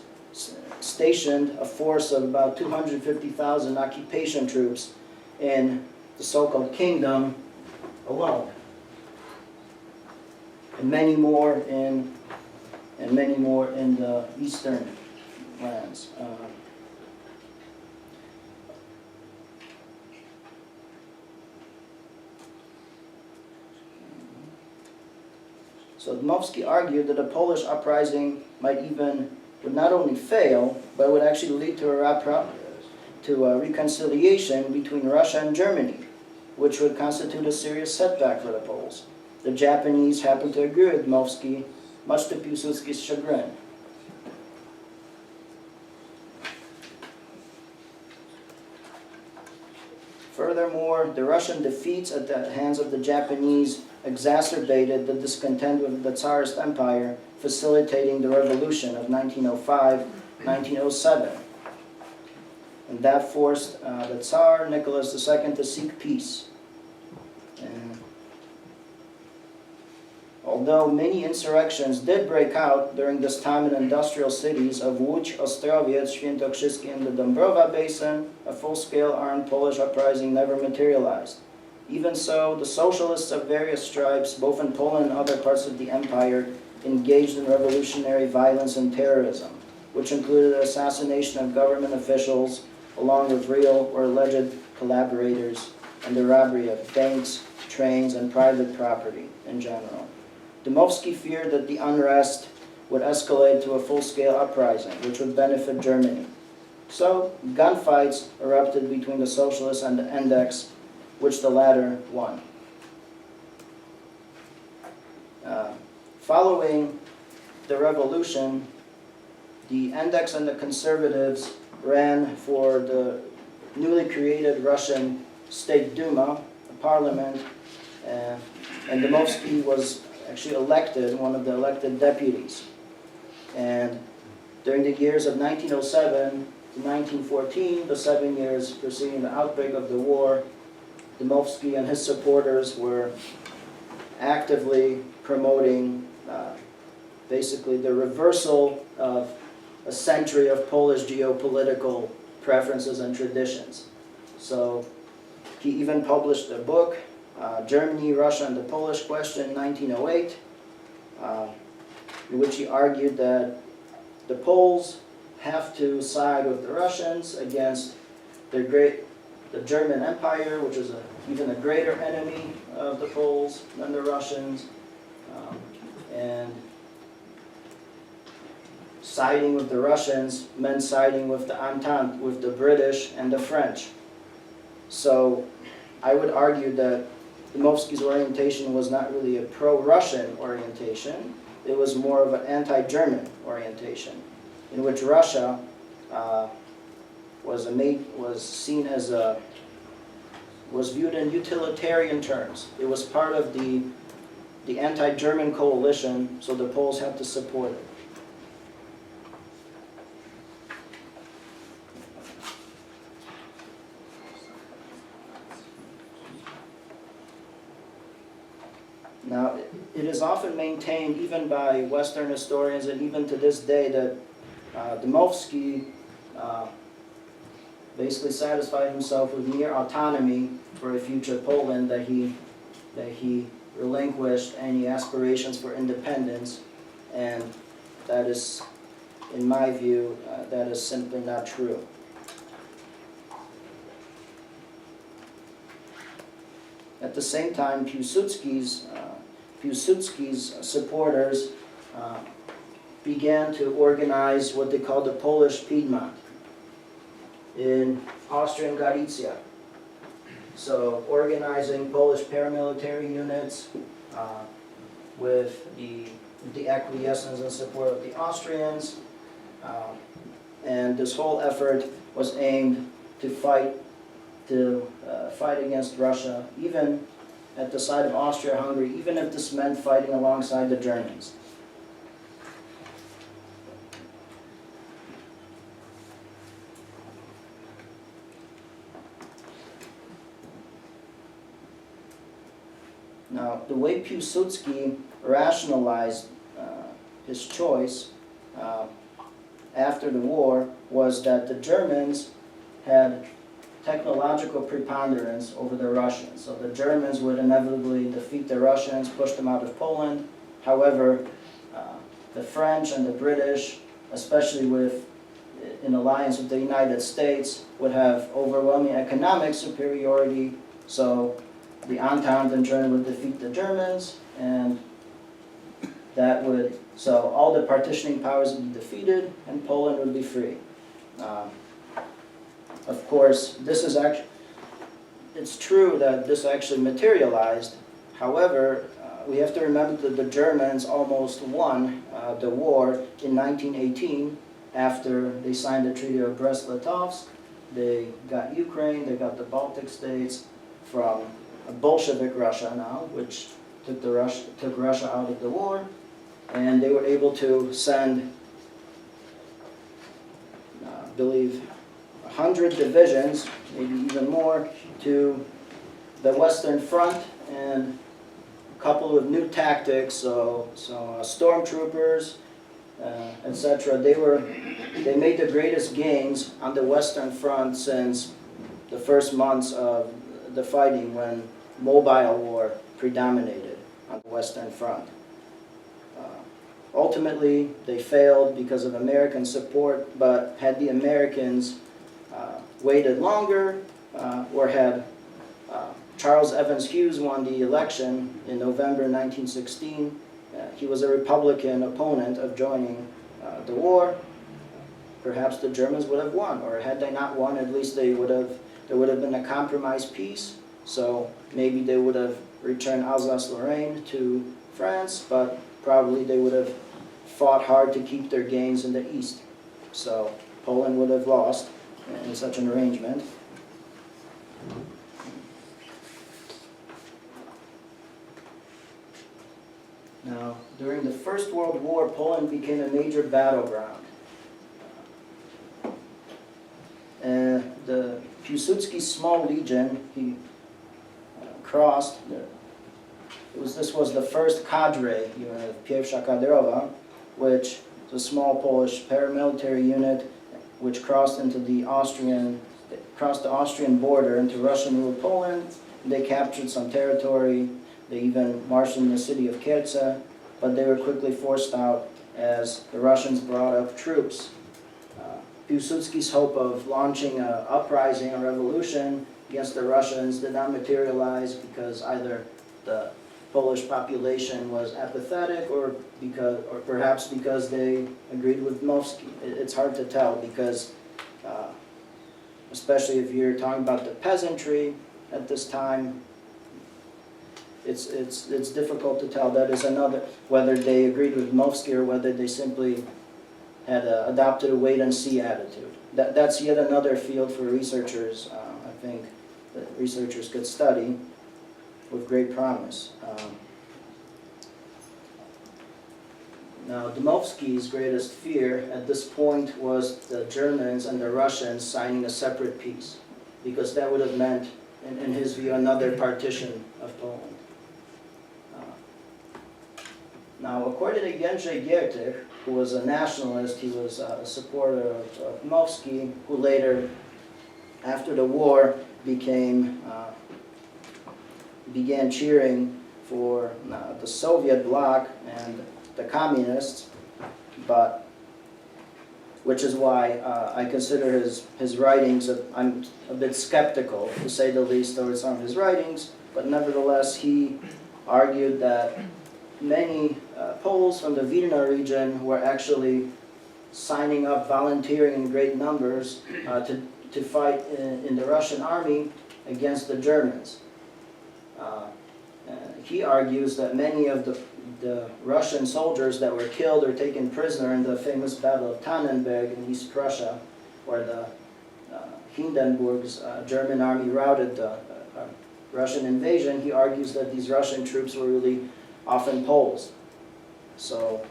stationed a force of about 250,000 occupation troops in the so-called kingdom alone, and many more in the eastern lands. So Dmowski argued that a Polish uprising would not only fail, but would actually lead to a reconciliation between Russia and Germany, which would constitute a serious setback for the Poles. The Japanese happened to agree with Dmowski, much to Pilsudski's chagrin. Furthermore, the Russian defeats at the hands of the Japanese exacerbated the discontent with the Tsarist Empire, facilitating the revolution of 1905-1907. And that forced the Tsar, Nicholas II, to seek peace. And although many insurrections did break out during this time in industrial cities of Łódź, Ostrowiec, Świętokrzyski, and the Dąbrowa Basin, a full-scale armed Polish uprising never materialized. Even so, the socialists of various stripes, both in Poland and other parts of the empire, engaged in revolutionary violence and terrorism, which included the assassination of government officials, along with real or alleged collaborators, and the robbery of banks, trains, and private property in general. Dmowski feared that the unrest would escalate to a full-scale uprising, which would benefit Germany. So, gunfights erupted between the socialists and the Index, which the latter won. Following the revolution, the Index and the conservatives ran for the newly created Russian State Duma, a parliament, and Dmowski was actually elected, one of the elected deputies. And during the years of 1907 to 1914, the 7 years preceding the outbreak of the war, Dmowski and his supporters were actively promoting basically the reversal of a century of Polish geopolitical preferences and traditions. So he even published a book, Germany, Russia, and the Polish Question in 1908, in which he argued that the Poles have to side with the Russians against the German Empire, which is even a greater enemy of the Poles than the Russians, and siding with the Russians meant siding with the Entente, with the British and the French. So I would argue that Dmowski's orientation was not really a pro-Russian orientation. It was more of an anti-German orientation, in which Russia was viewed in utilitarian terms. It was part of the anti-German coalition, so the Poles had to support it. Now, it is often maintained, even by Western historians and even to this day, that Dmowski basically satisfied himself with mere autonomy for a future Poland, that he relinquished any aspirations for independence, and that is, in my view, that is simply not true. At the same time, Piłsudski's supporters began to organize what they called the Polish Piedmont in Austrian Galicia. So organizing Polish paramilitary units with the acquiescence and support of the Austrians, and this whole effort was aimed to fight against Russia, even at the side of Austria-Hungary, even if this meant fighting alongside the Germans. Now, the way Piłsudski rationalized his choice after the war was that the Germans had technological preponderance over the Russians. So the Germans would inevitably defeat the Russians, push them out of Poland. However, the French and the British, especially in alliance with the United States, would have overwhelming economic superiority. So the Entente in turn would defeat the Germans, and so all the partitioning powers would be defeated, and Poland would be free. Of course, it's true that this actually materialized. However, we have to remember that the Germans almost won the war in 1918 after they signed the Treaty of Brest-Litovsk. They got Ukraine, they got the Baltic states from a Bolshevik Russia now, which took Russia out of the war, and they were able to send, I believe, 100 divisions, maybe even more, to the Western Front, and a couple of new tactics, so stormtroopers, etc. They made the greatest gains on the Western Front since the first months of the fighting, when mobile war predominated on the Western Front. Ultimately, they failed because of American support, but had the Americans waited longer, or had Charles Evans Hughes won the election in November 1916, he was a Republican opponent of joining the war, perhaps the Germans would have won, or had they not won, at least there would have been a compromise peace. So maybe they would have returned Alsace-Lorraine to France, but probably they would have fought hard to keep their gains in the east. So Poland would have lost in such an arrangement. Now, during the First World War, Poland became a major battleground. The Piłsudski's small legion, he crossed. This was the first cadre unit, Pierwsza Kadrowa, which is a small Polish paramilitary unit, which crossed the Austrian border into Russian-ruled Poland. They captured some territory. They even marched in the city of Kielce, but they were quickly forced out as the Russians brought up troops. Piłsudski's hope of launching an uprising, a revolution against the Russians did not materialize because either the Polish population was apathetic, or perhaps because they agreed with Dmowski. It's hard to tell because, especially if you're talking about the peasantry at this time, it's difficult to tell. That is another, whether they agreed with Dmowski or whether they simply had adopted a wait-and-see attitude. That's yet another field for researchers, I think, that researchers could study with great promise. Now, Dmowski's greatest fear at this point was the Germans and the Russians signing a separate peace, because that would have meant, in his view, another partition of Poland. Now, according to Jędrzej Giertych, who was a nationalist, he was a supporter of Dmowski, who later after the war began cheering for the Soviet bloc and the communists, but which is why I consider his writings, I'm a bit skeptical, to say the least, towards some of his writings, but nevertheless he argued that many Poles from the Vilna region were actually signing up, volunteering in great numbers to fight in the Russian army against the Germans. He argues that many of the Russian soldiers that were killed or taken prisoner in the famous Battle of Tannenberg in East Prussia, where the Hindenburg's German army routed the Russian invasion, he argues that these Russian troops were really often Poles. So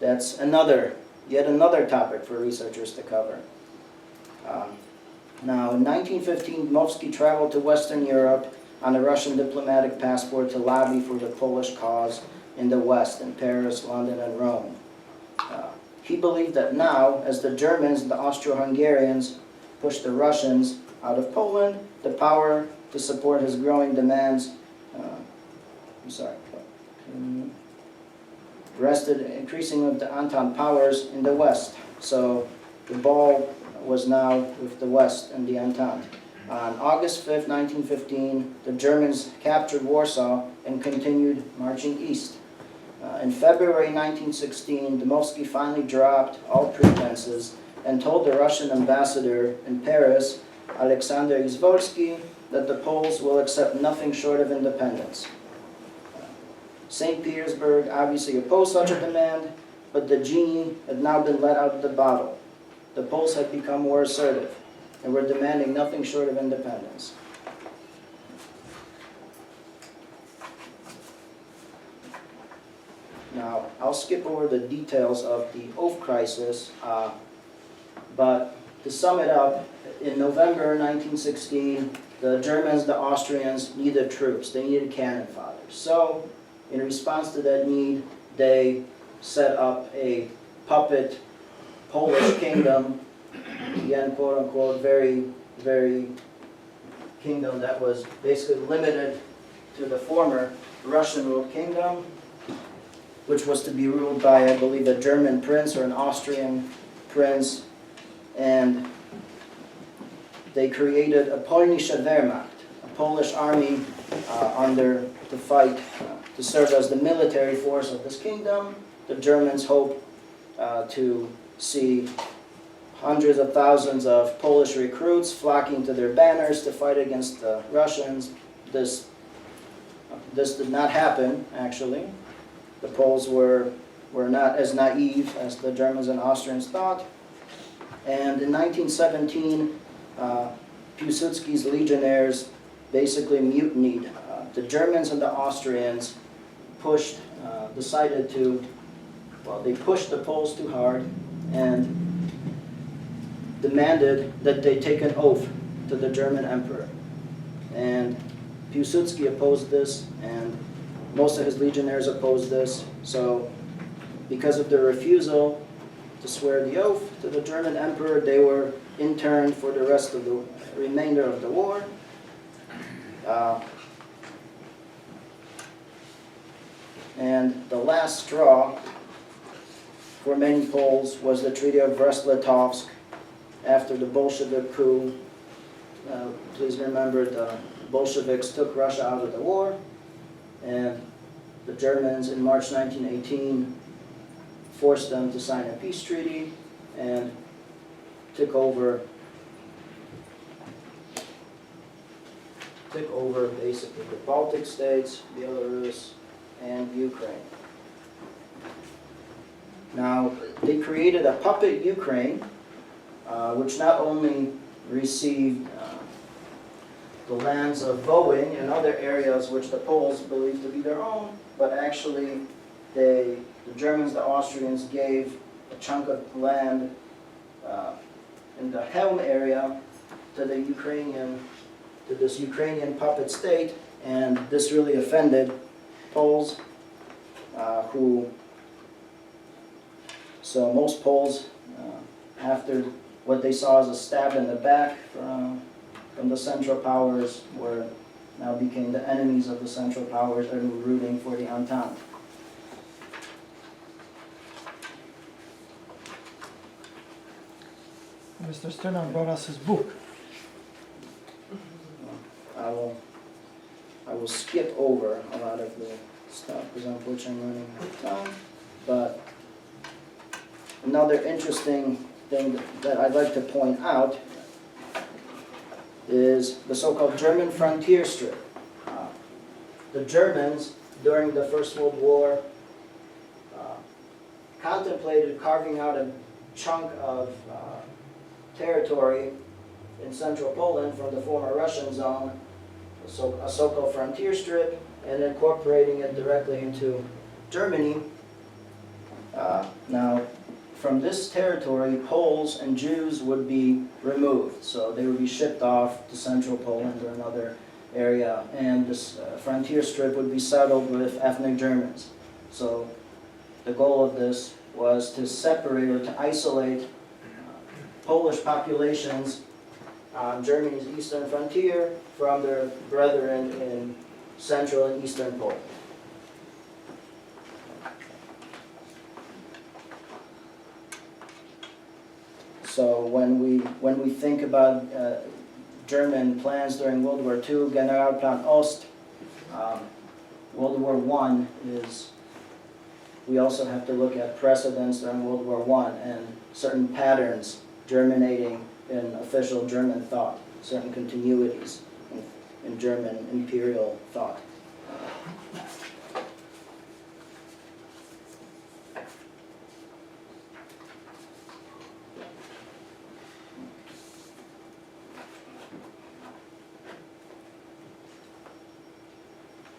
that's yet another topic for researchers to cover. Now, in 1915, Dmowski traveled to Western Europe on a Russian diplomatic passport to lobby for the Polish cause in the West, in Paris, London, and Rome. He believed that now, as the Germans and the Austro-Hungarians pushed the Russians out of Poland, the power to support his growing demands rested increasing of the Entente powers in the West. So the ball was now with the West and the Entente. On August 5th, 1915, the Germans captured Warsaw and continued marching east. In February 1916, Dmowski finally dropped all pretenses and told the Russian ambassador in Paris, Alexander Izvolsky, that the Poles will accept nothing short of independence. St. Petersburg obviously opposed such a demand, but the genie had now been let out of the bottle. The Poles had become more assertive and were demanding nothing short of independence. Now, I'll skip over the details of the oath crisis, but to sum it up, in November 1916, the Germans, the Austrians needed troops. They needed cannon fodder. So, in response to that need, they set up a puppet Polish kingdom, again, quote-unquote, very, very kingdom that was basically limited to the former Russian-ruled kingdom, which was to be ruled by, I believe, a German prince or an Austrian prince, and they created a Polnische Wehrmacht, a Polish army to fight, to serve as the military force of this kingdom. The Germans hoped to see hundreds of thousands of Polish recruits flocking to their banners to fight against the Russians. This did not happen, actually. The Poles were not as naive as the Germans and Austrians thought. And in 1917, Pilsudski's legionnaires basically mutinied. The Germans and the Austrians decided to, they pushed the Poles too hard and demanded that they take an oath to the German emperor. And Pilsudski opposed this, and most of his legionnaires opposed this. So because of their refusal to swear the oath to the German emperor, they were interned for the rest of the remainder of the war. And the last straw for many Poles was the Treaty of Brest-Litovsk after the Bolshevik coup. Please remember, the Bolsheviks took Russia out of the war, and the Germans in March 1918 forced them to sign a peace treaty and took over basically the Baltic states, Belarus, and Ukraine. Now, they created a puppet Ukraine, which not only received the lands of Boeing and other areas which the Poles believed to be their own, but actually the Germans, the Austrians gave a chunk of land in the Helm area to this Ukrainian puppet state, and this really offended Poles, so most Poles, after what they saw as a stab in the back from the Central Powers were now became the enemies of the Central Powers and were rooting for the Entente. Mr. Styrna brought us his book. I will skip over a lot of the stuff because unfortunately I'm running out of time. But another interesting thing that I'd like to point out is the so-called German frontier strip. The Germans, during the First World War, contemplated carving out a chunk of territory in central Poland from the former Russian zone, a so-called frontier strip, and incorporating it directly into Germany. Now, from this territory, Poles and Jews would be removed, so they would be shipped off to central Poland or another area, and this frontier strip would be settled with ethnic Germans. So the goal of this was to separate or to isolate Polish populations on Germany's eastern frontier from their brethren in central and eastern Poland. So when we think about German plans during World War II, Generalplan Ost, World War I is, we also have to look at precedents during World War I and certain patterns germinating in official German thought, certain continuities in German imperial thought.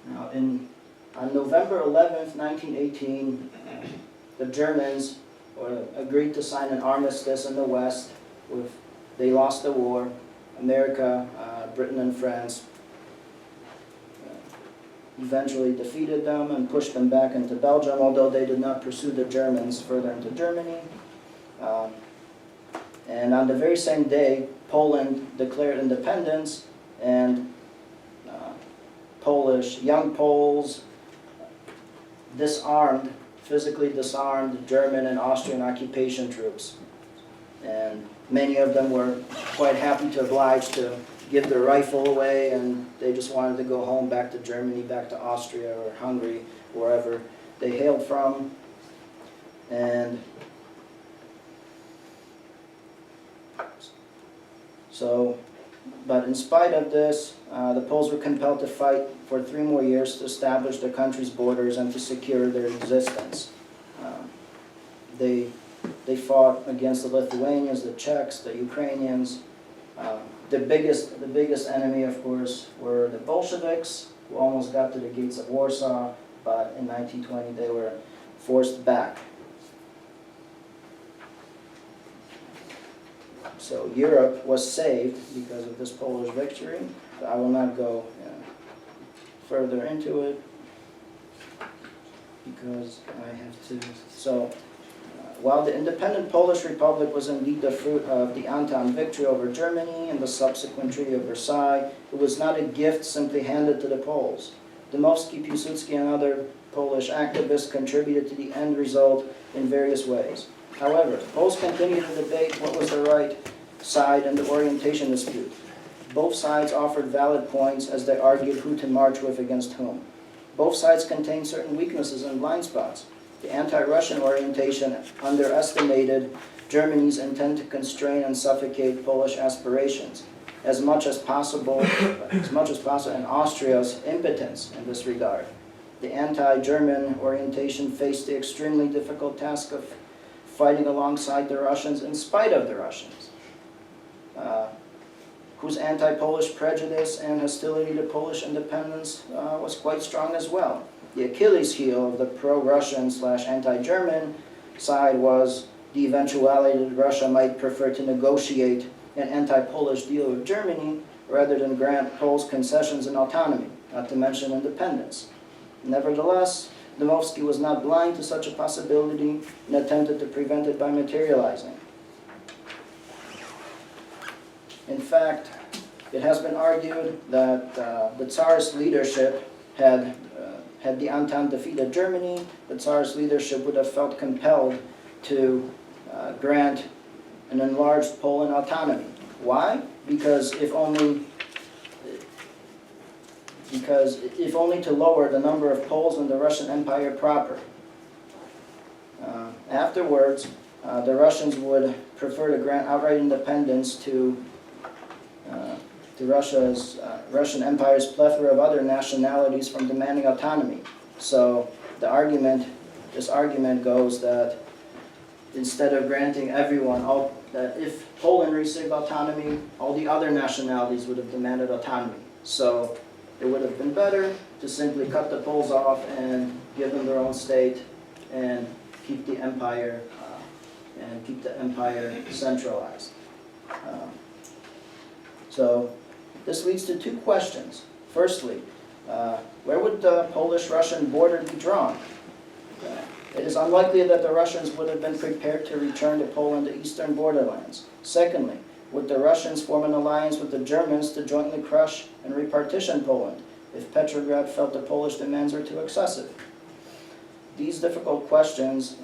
Now, on November 11th, 1918, the Germans agreed to sign an armistice in the West. They lost the war. America, Britain, and France eventually defeated them and pushed them back into Belgium, although they did not pursue the Germans further into Germany. And on the very same day, Poland declared independence, and young Poles physically disarmed German and Austrian occupation troops. And many of them were quite happy to oblige to give their rifle away, and they just wanted to go home, back to Germany, back to Austria or Hungary, wherever they hailed from. And so, but in spite of this, the Poles were compelled to fight for 3 more years to establish the country's borders and to secure their existence. They fought against the Lithuanians, the Czechs, the Ukrainians. The biggest enemy, of course, were the Bolsheviks, who almost got to the gates of Warsaw, but in 1920 they were forced back. So Europe was saved because of this Polish victory. But I will not go further into it because I have to. So while the independent Polish Republic was indeed the fruit of the Entente victory over Germany and the subsequent Treaty of Versailles, it was not a gift simply handed to the Poles. Dmowski, Pilsudski, and other Polish activists contributed to the end result in various ways. However, Poles continued to debate what was the right side in the orientation dispute. Both sides offered valid points as they argued who to march with against whom. Both sides contained certain weaknesses and blind spots. The anti-Russian orientation underestimated Germany's intent to constrain and suffocate Polish aspirations, as much as possible, and Austria's impotence in this regard. The anti-German orientation faced the extremely difficult task of fighting alongside the Russians in spite of the Russians, whose anti-Polish prejudice and hostility to Polish independence was quite strong as well. The Achilles heel of the pro-Russian / anti-German side was the eventuality that Russia might prefer to negotiate an anti-Polish deal with Germany rather than grant Poles concessions and autonomy, not to mention independence. Nevertheless, Dmowski was not blind to such a possibility and attempted to prevent it by materializing. In fact, it has been argued that the Tsarist leadership had the Entente defeated Germany, the Tsarist leadership would have felt compelled to grant an enlarged Poland autonomy. Why? Because if only to lower the number of Poles in the Russian Empire proper. Afterwards, the Russians would prefer to grant outright independence to Russian Empire's plethora of other nationalities from demanding autonomy. So this argument goes that instead of granting everyone, that if Poland received autonomy, all the other nationalities would have demanded autonomy. So it would have been better to simply cut the Poles off and give them their own state and keep the empire centralized. So this leads to two questions. Firstly, where would the Polish-Russian border be drawn? It is unlikely that the Russians would have been prepared to return to Poland the eastern borderlands. Secondly, would the Russians form an alliance with the Germans to jointly crush and repartition Poland if Petrograd felt the Polish demands were too excessive? These difficult questions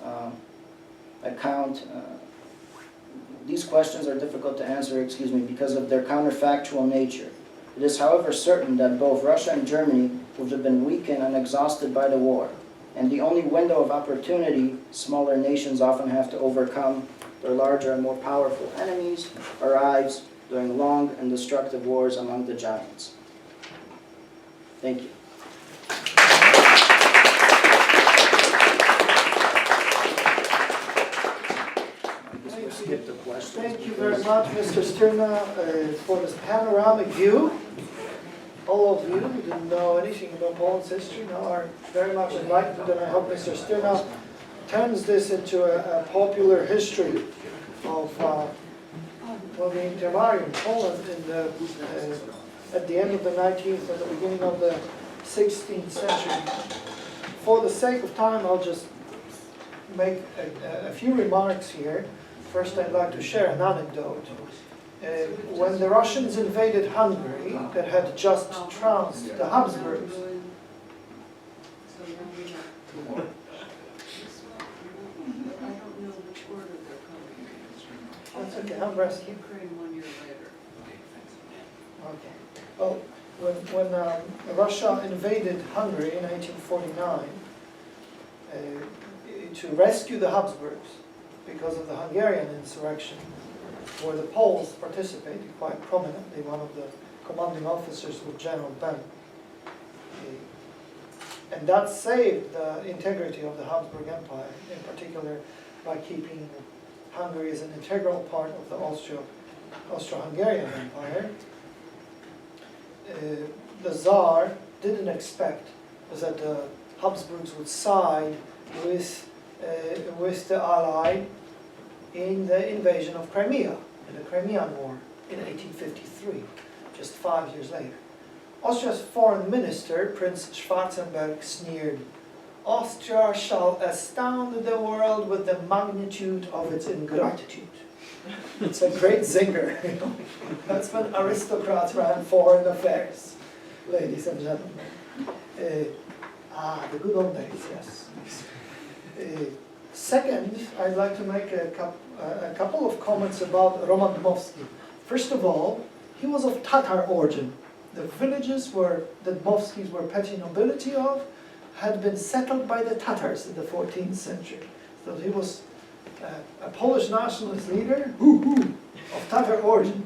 these questions are difficult to answer, because of their counterfactual nature. It is, however, certain that both Russia and Germany would have been weakened and exhausted by the war, and the only window of opportunity smaller nations often have to overcome their larger and more powerful enemies arrives during long and destructive wars among the giants. Thank you. Skip the questions. Thank you very much, Mr. Styrna, for this panoramic view. All of you who didn't know anything about Poland's history now are very much enlightened, and I hope Mr. Styrna turns this into a popular history of the intermarriage in Poland at the end of the 19th and the beginning of the 16th century. For the sake of time, I'll just make a few remarks here. First, I'd like to share an anecdote. When the Russians invaded Hungary, that had just trounced the Habsburgs, that's okay, I'm resting. Okay. Well, when Russia invaded Hungary in 1849 to rescue the Habsburgs, because of the Hungarian insurrection, where the Poles participated quite prominently. One of the commanding officers was General Walter Jajko. And that saved the integrity of the Habsburg Empire, in particular by keeping Hungary as an integral part of the Austro-Hungarian Empire. The Tsar didn't expect that the Habsburgs would side with the Allied in the invasion of Crimea, in the Crimean War in 1853, just 5 years later. Austria's foreign minister, Prince Schwarzenberg, sneered, "Austria shall astound the world with the magnitude of its ingratitude." It's a great zinger. That's when aristocrats ran foreign affairs, ladies and gentlemen. The good old days, yes. Second, I'd like to make a couple of comments about Roman Dmowski. First of all, he was of Tatar origin. The villages where the Dmowskis were petty nobility of had been settled by the Tatars in the 14th century. So he was a Polish nationalist leader of Tatar origin.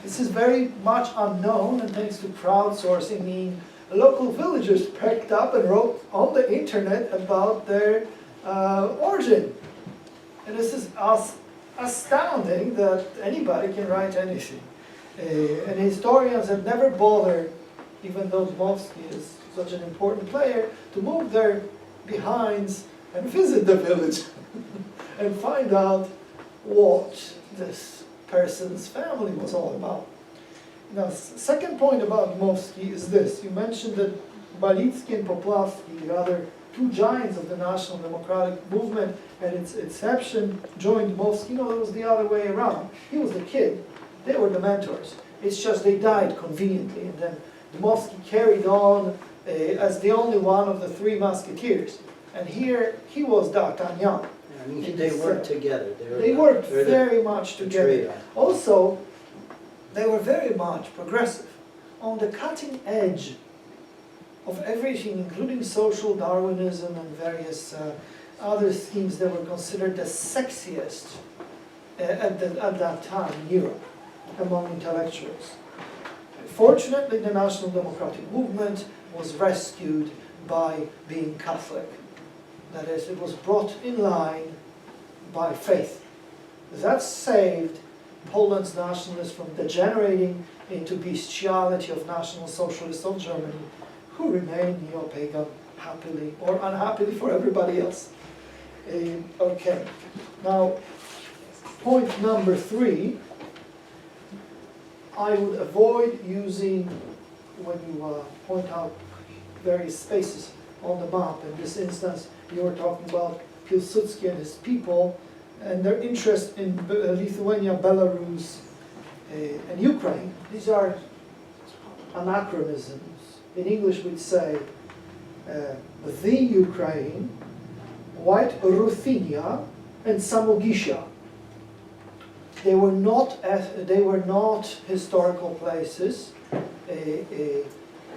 This is very much unknown, and thanks to crowdsourcing, local villagers picked up and wrote on the internet about their origin. And this is astounding that anybody can write anything. And historians have never bothered, even though Dmowski is such an important player, to move their behinds and visit the village and find out what this person's family was all about. Now, second point about Dmowski is this. You mentioned that Balicki and Poplavsky, the other two giants of the National Democratic Movement, at its inception joined Dmowski. No, it was the other way around. He was the kid They were the mentors. It's just they died conveniently, and then Dmowski carried on as the only one of the three musketeers. And here he was D'Artagnan. I mean, they worked together. They worked very much the together. trio. Also, they were very much progressive, on the cutting edge of everything, including social Darwinism and various other schemes that were considered the sexiest at that time in Europe among intellectuals. Fortunately, the National Democratic Movement was rescued by being Catholic. That is, it was brought in line by faith. That saved Poland's nationalists from degenerating into bestiality of National Socialists of Germany, who remained neo-pagan happily or unhappily for everybody else. Okay, now point number 3, I would avoid using, when you point out various spaces on the map. In this instance, you were talking about Pilsudski and his people and their interest in Lithuania, Belarus, and Ukraine. These are anachronisms. In English we'd say the Ukraine, White Ruthenia, and Samogitia. They were not historical places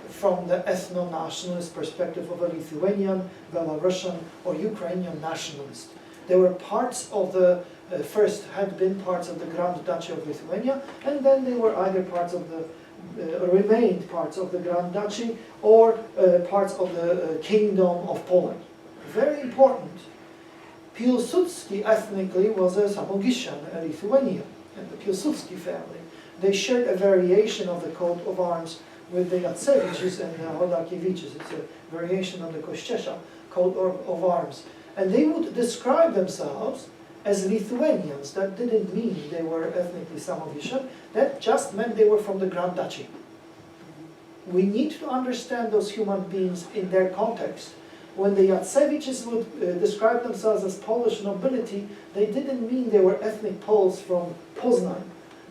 from the ethno-nationalist perspective of a Lithuanian, Belarusian, or Ukrainian nationalist. They were parts of the, first had been parts of the Grand Duchy of Lithuania, and then they were either parts of the, remained parts of the Grand Duchy, or parts of the Kingdom of Poland. Very important. Pilsudski ethnically was a Samogitian, a Lithuanian, and the Pilsudski family. They shared a variation of the coat of arms with the Jaceviches and the Chodakiewiczes. It's a variation on the Kosciuszko coat of arms. And they would describe themselves as Lithuanians. That didn't mean they were ethnically Samogitian. That just meant they were from the Grand Duchy. We need to understand those human beings in their context. When the Jaceviches would describe themselves as Polish nobility, they didn't mean they were ethnic Poles from Poznań.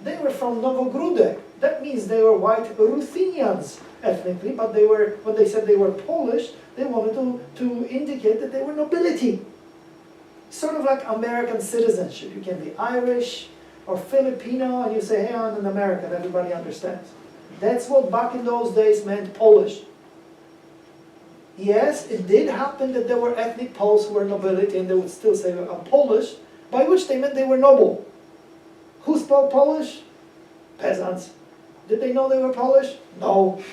They were from Nowogródek. That means they were white Ruthenians ethnically, but they were, when they said they were Polish, they wanted to indicate that they were nobility. Sort of like American citizenship. You can be Irish or Filipino, and you say, hey, I'm an American, everybody understands. That's what back in those days meant Polish. Yes, it did happen that there were ethnic Poles who were nobility, and they would still say, I'm Polish, by which they meant they were noble. Who spoke Polish? Peasants. Did they know they were Polish? No.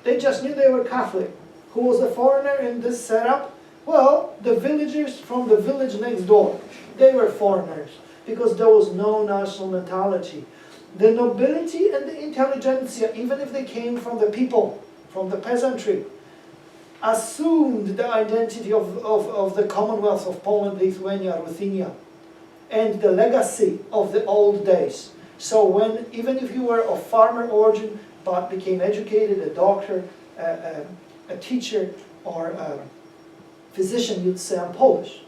They just knew they were Catholic. Who was a foreigner in this setup? Well, the villagers from the village next door. They were foreigners, because there was no national mentality. The nobility and the intelligentsia, even if they came from the people, from the peasantry, assumed the identity of the Commonwealth of Poland, Lithuania, Ruthenia, and the legacy of the old days. So when, even if you were of farmer origin, but became educated, a doctor, a teacher, or a physician, you'd say, I'm Polish,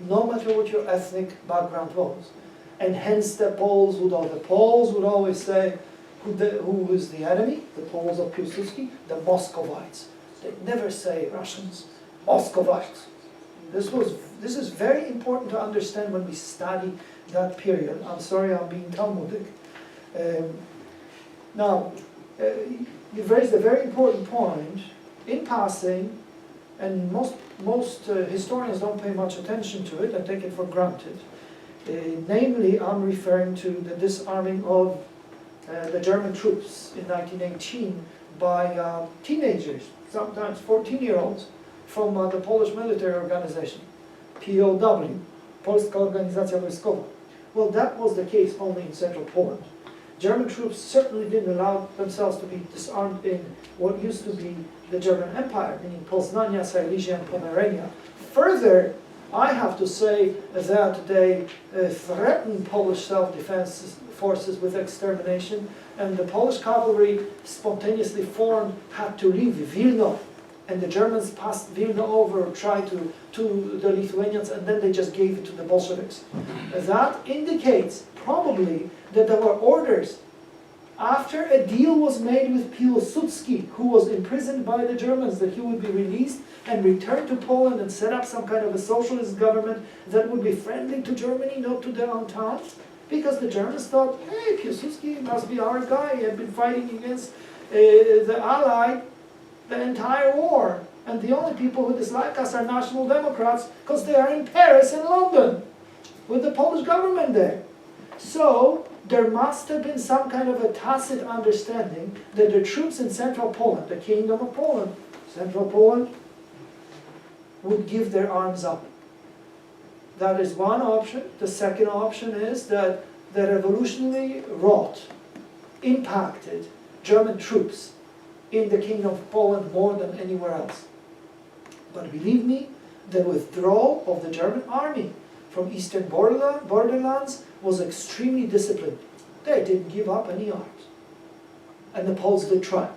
no matter what your ethnic background was. And hence the Poles would always say, who is the enemy? The Poles of Pilsudski, the Muscovites. They never say Russians, Muscovites. This is very important to understand when we study that period. I'm sorry I'm being Talmudic. Now, you've raised a very important point. In passing, and most historians don't pay much attention to it and take it for granted. Namely, I'm referring to the disarming of the German troops in 1918 by teenagers, sometimes 14-year-olds, from the Polish military organization, POW, Polska Organizacja Wojskowa. Well, that was the case only in central Poland. German troops certainly didn't allow themselves to be disarmed in what used to be the German Empire, meaning Poznania, Silesia, and Pomerania. Further, I have to say that they threatened Polish self-defense forces with extermination, and the Polish cavalry spontaneously formed had to leave Wilno, and the Germans passed Wilno over, tried to the Lithuanians, and then they just gave it to the Bolsheviks. That indicates probably that there were orders. After a deal was made with Pilsudski, who was imprisoned by the Germans, that he would be released and return to Poland and set up some kind of a socialist government that would be friendly to Germany, not to the Entente. Because the Germans thought, hey, Pilsudski must be our guy. He had been fighting against the Allied the entire war. And the only people who dislike us are National Democrats because they are in Paris and London with the Polish government there. So there must have been some kind of a tacit understanding that the troops in Central Poland, the Kingdom of Poland, Central Poland, would give their arms up. That is one option. The second option is that the revolutionary rot impacted German troops in the Kingdom of Poland more than anywhere else. But believe me, the withdrawal of the German army from eastern borderlands was extremely disciplined. They didn't give up any arms. And the Poles did try.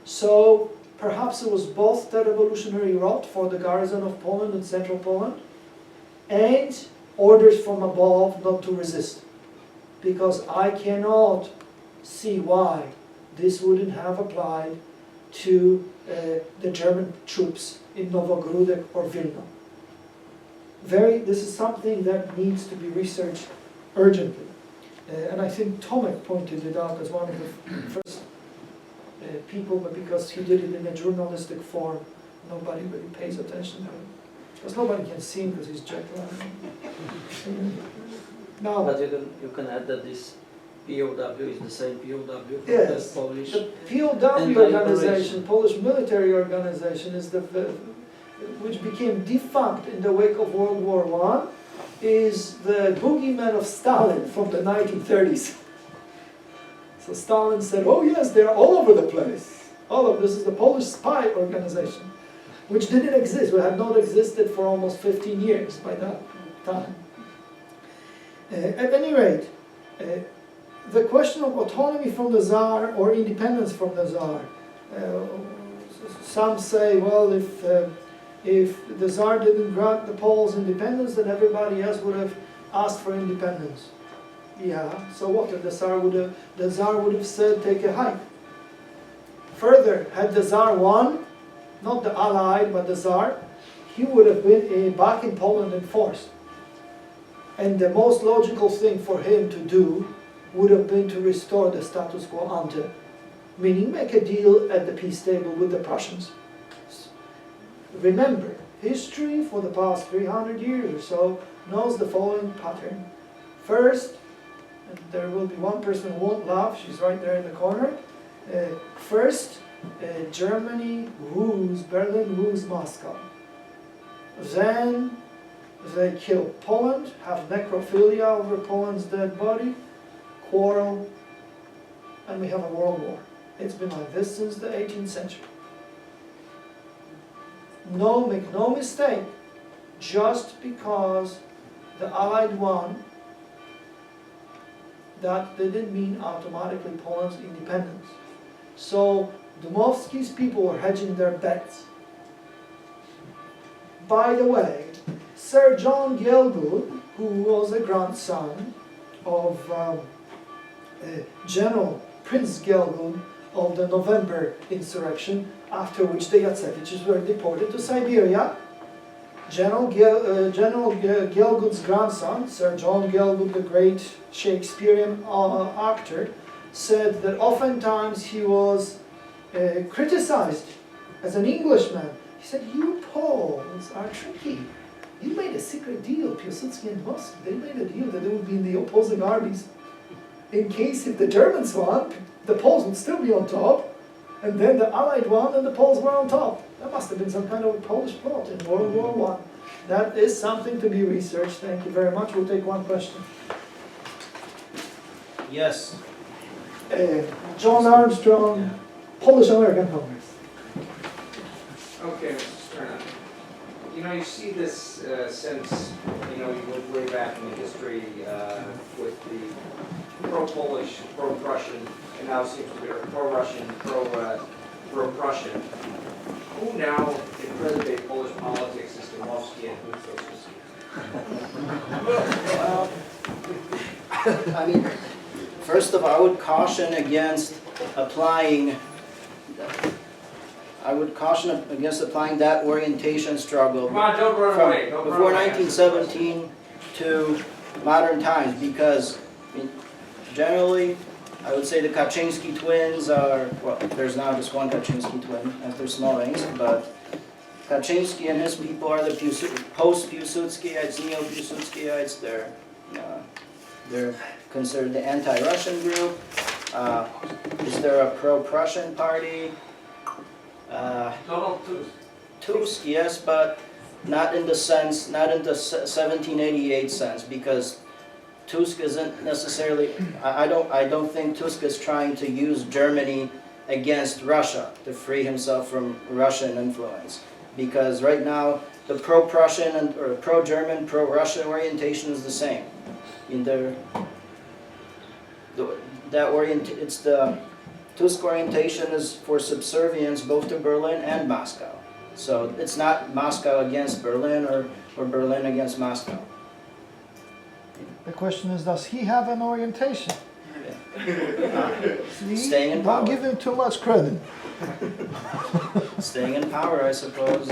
So perhaps it was both the revolutionary rot for the garrison of Poland and Central Poland and orders from above not to resist. Because I cannot see why this wouldn't have applied to the German troops in Novogródek or Vilna. This is something that needs to be researched urgently. And I think Tomek pointed it out as one of the first people, but because he did it in a journalistic form, nobody really pays attention to him. Because nobody can see him because he's jet lagged. Now, but you can add that this POW is the same POW for yes, the Polish. the POW organization, Polish military organization, is which became defunct in the wake of World War I, is the boogeyman of Stalin from the 1930s. So Stalin said, oh yes, they're all over the place. This is the Polish spy organization, which didn't exist. We had not existed for almost 15 years by that time. At any rate, the question of autonomy from the Tsar or independence from the Tsar. Some say, well, if the Tsar didn't grant the Poles independence, then everybody else would have asked for independence. Yeah, so what? The Tsar would have said, take a hike. Further, had the Tsar won, not the Allied, but the Tsar, he would have been back in Poland in force. And the most logical thing for him to do would have been to restore the status quo ante, meaning make a deal at the peace table with the Prussians. Remember, history for the past 300 years or so knows the following pattern. First, and there will be one person who won't laugh, she's right there in the corner. First, Germany woos, Berlin woos Moscow. Then they kill Poland, have necrophilia over Poland's dead body, quarrel, and we have a world war. It's been like this since the 18th century. Make no mistake, just because the Allied won, that didn't mean automatically Poland's independence. So Dmowski's people were hedging their bets. By the way, Sir John Gielgud, who was a grandson of General Prince Gielgud of the November insurrection, after which the Jaceviches were deported to Siberia, General Gielgud's grandson, Sir John Gielgud, the great Shakespearean actor, said that oftentimes he was criticized as an Englishman. He said, you Poles are tricky. You made a secret deal, Pilsudski and Dmowski. They made a deal that they would be in the opposing armies. In case if the Germans won, the Poles would still be on top, and then the Allied won and the Poles were on top. That must have been some kind of a Polish plot in World War I. That is something to be researched. Thank you very much. We'll take one question. Yes. John Armstrong, Polish-American Congress. Okay, Mr. Styrna. You see this since, you went way back in the history with the pro-Polish, pro-Prussian, and now seems to be pro-Russian, pro-Prussian. Who now in present-day Polish politics is Dmowski and who's Kosciuszko? I mean, first of all, I would caution against applying that orientation struggle Come on, don't run from away. Don't run before away. 1917 to modern times, because I mean, generally, I would say the Kaczynski twins are, well, there's now just one Kaczynski twin, as they're Smolensk, but Kaczynski and his people are the post-Pilsudskiites, neo-Pilsudskiites. They're considered the anti-Russian group. Is there a pro-Prussian party? Donald Tusk. Tusk, yes, but not in the 1788 sense, because Tusk isn't necessarily, I don't think Tusk is trying to use Germany against Russia to free himself from Russian influence. Because right now, the pro-Prussian or pro-German, pro-Russian orientation is the same. It's the Tusk orientation is for subservience both to Berlin and Moscow. So it's not Moscow against Berlin or Berlin against Moscow. The question is, does he have an orientation? See? Staying in power. Don't give him too much credit. Staying in power, I suppose.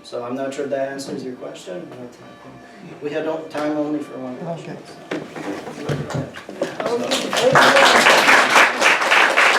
So I'm not sure if that answers your question. But we had time only for one question. Okay. So-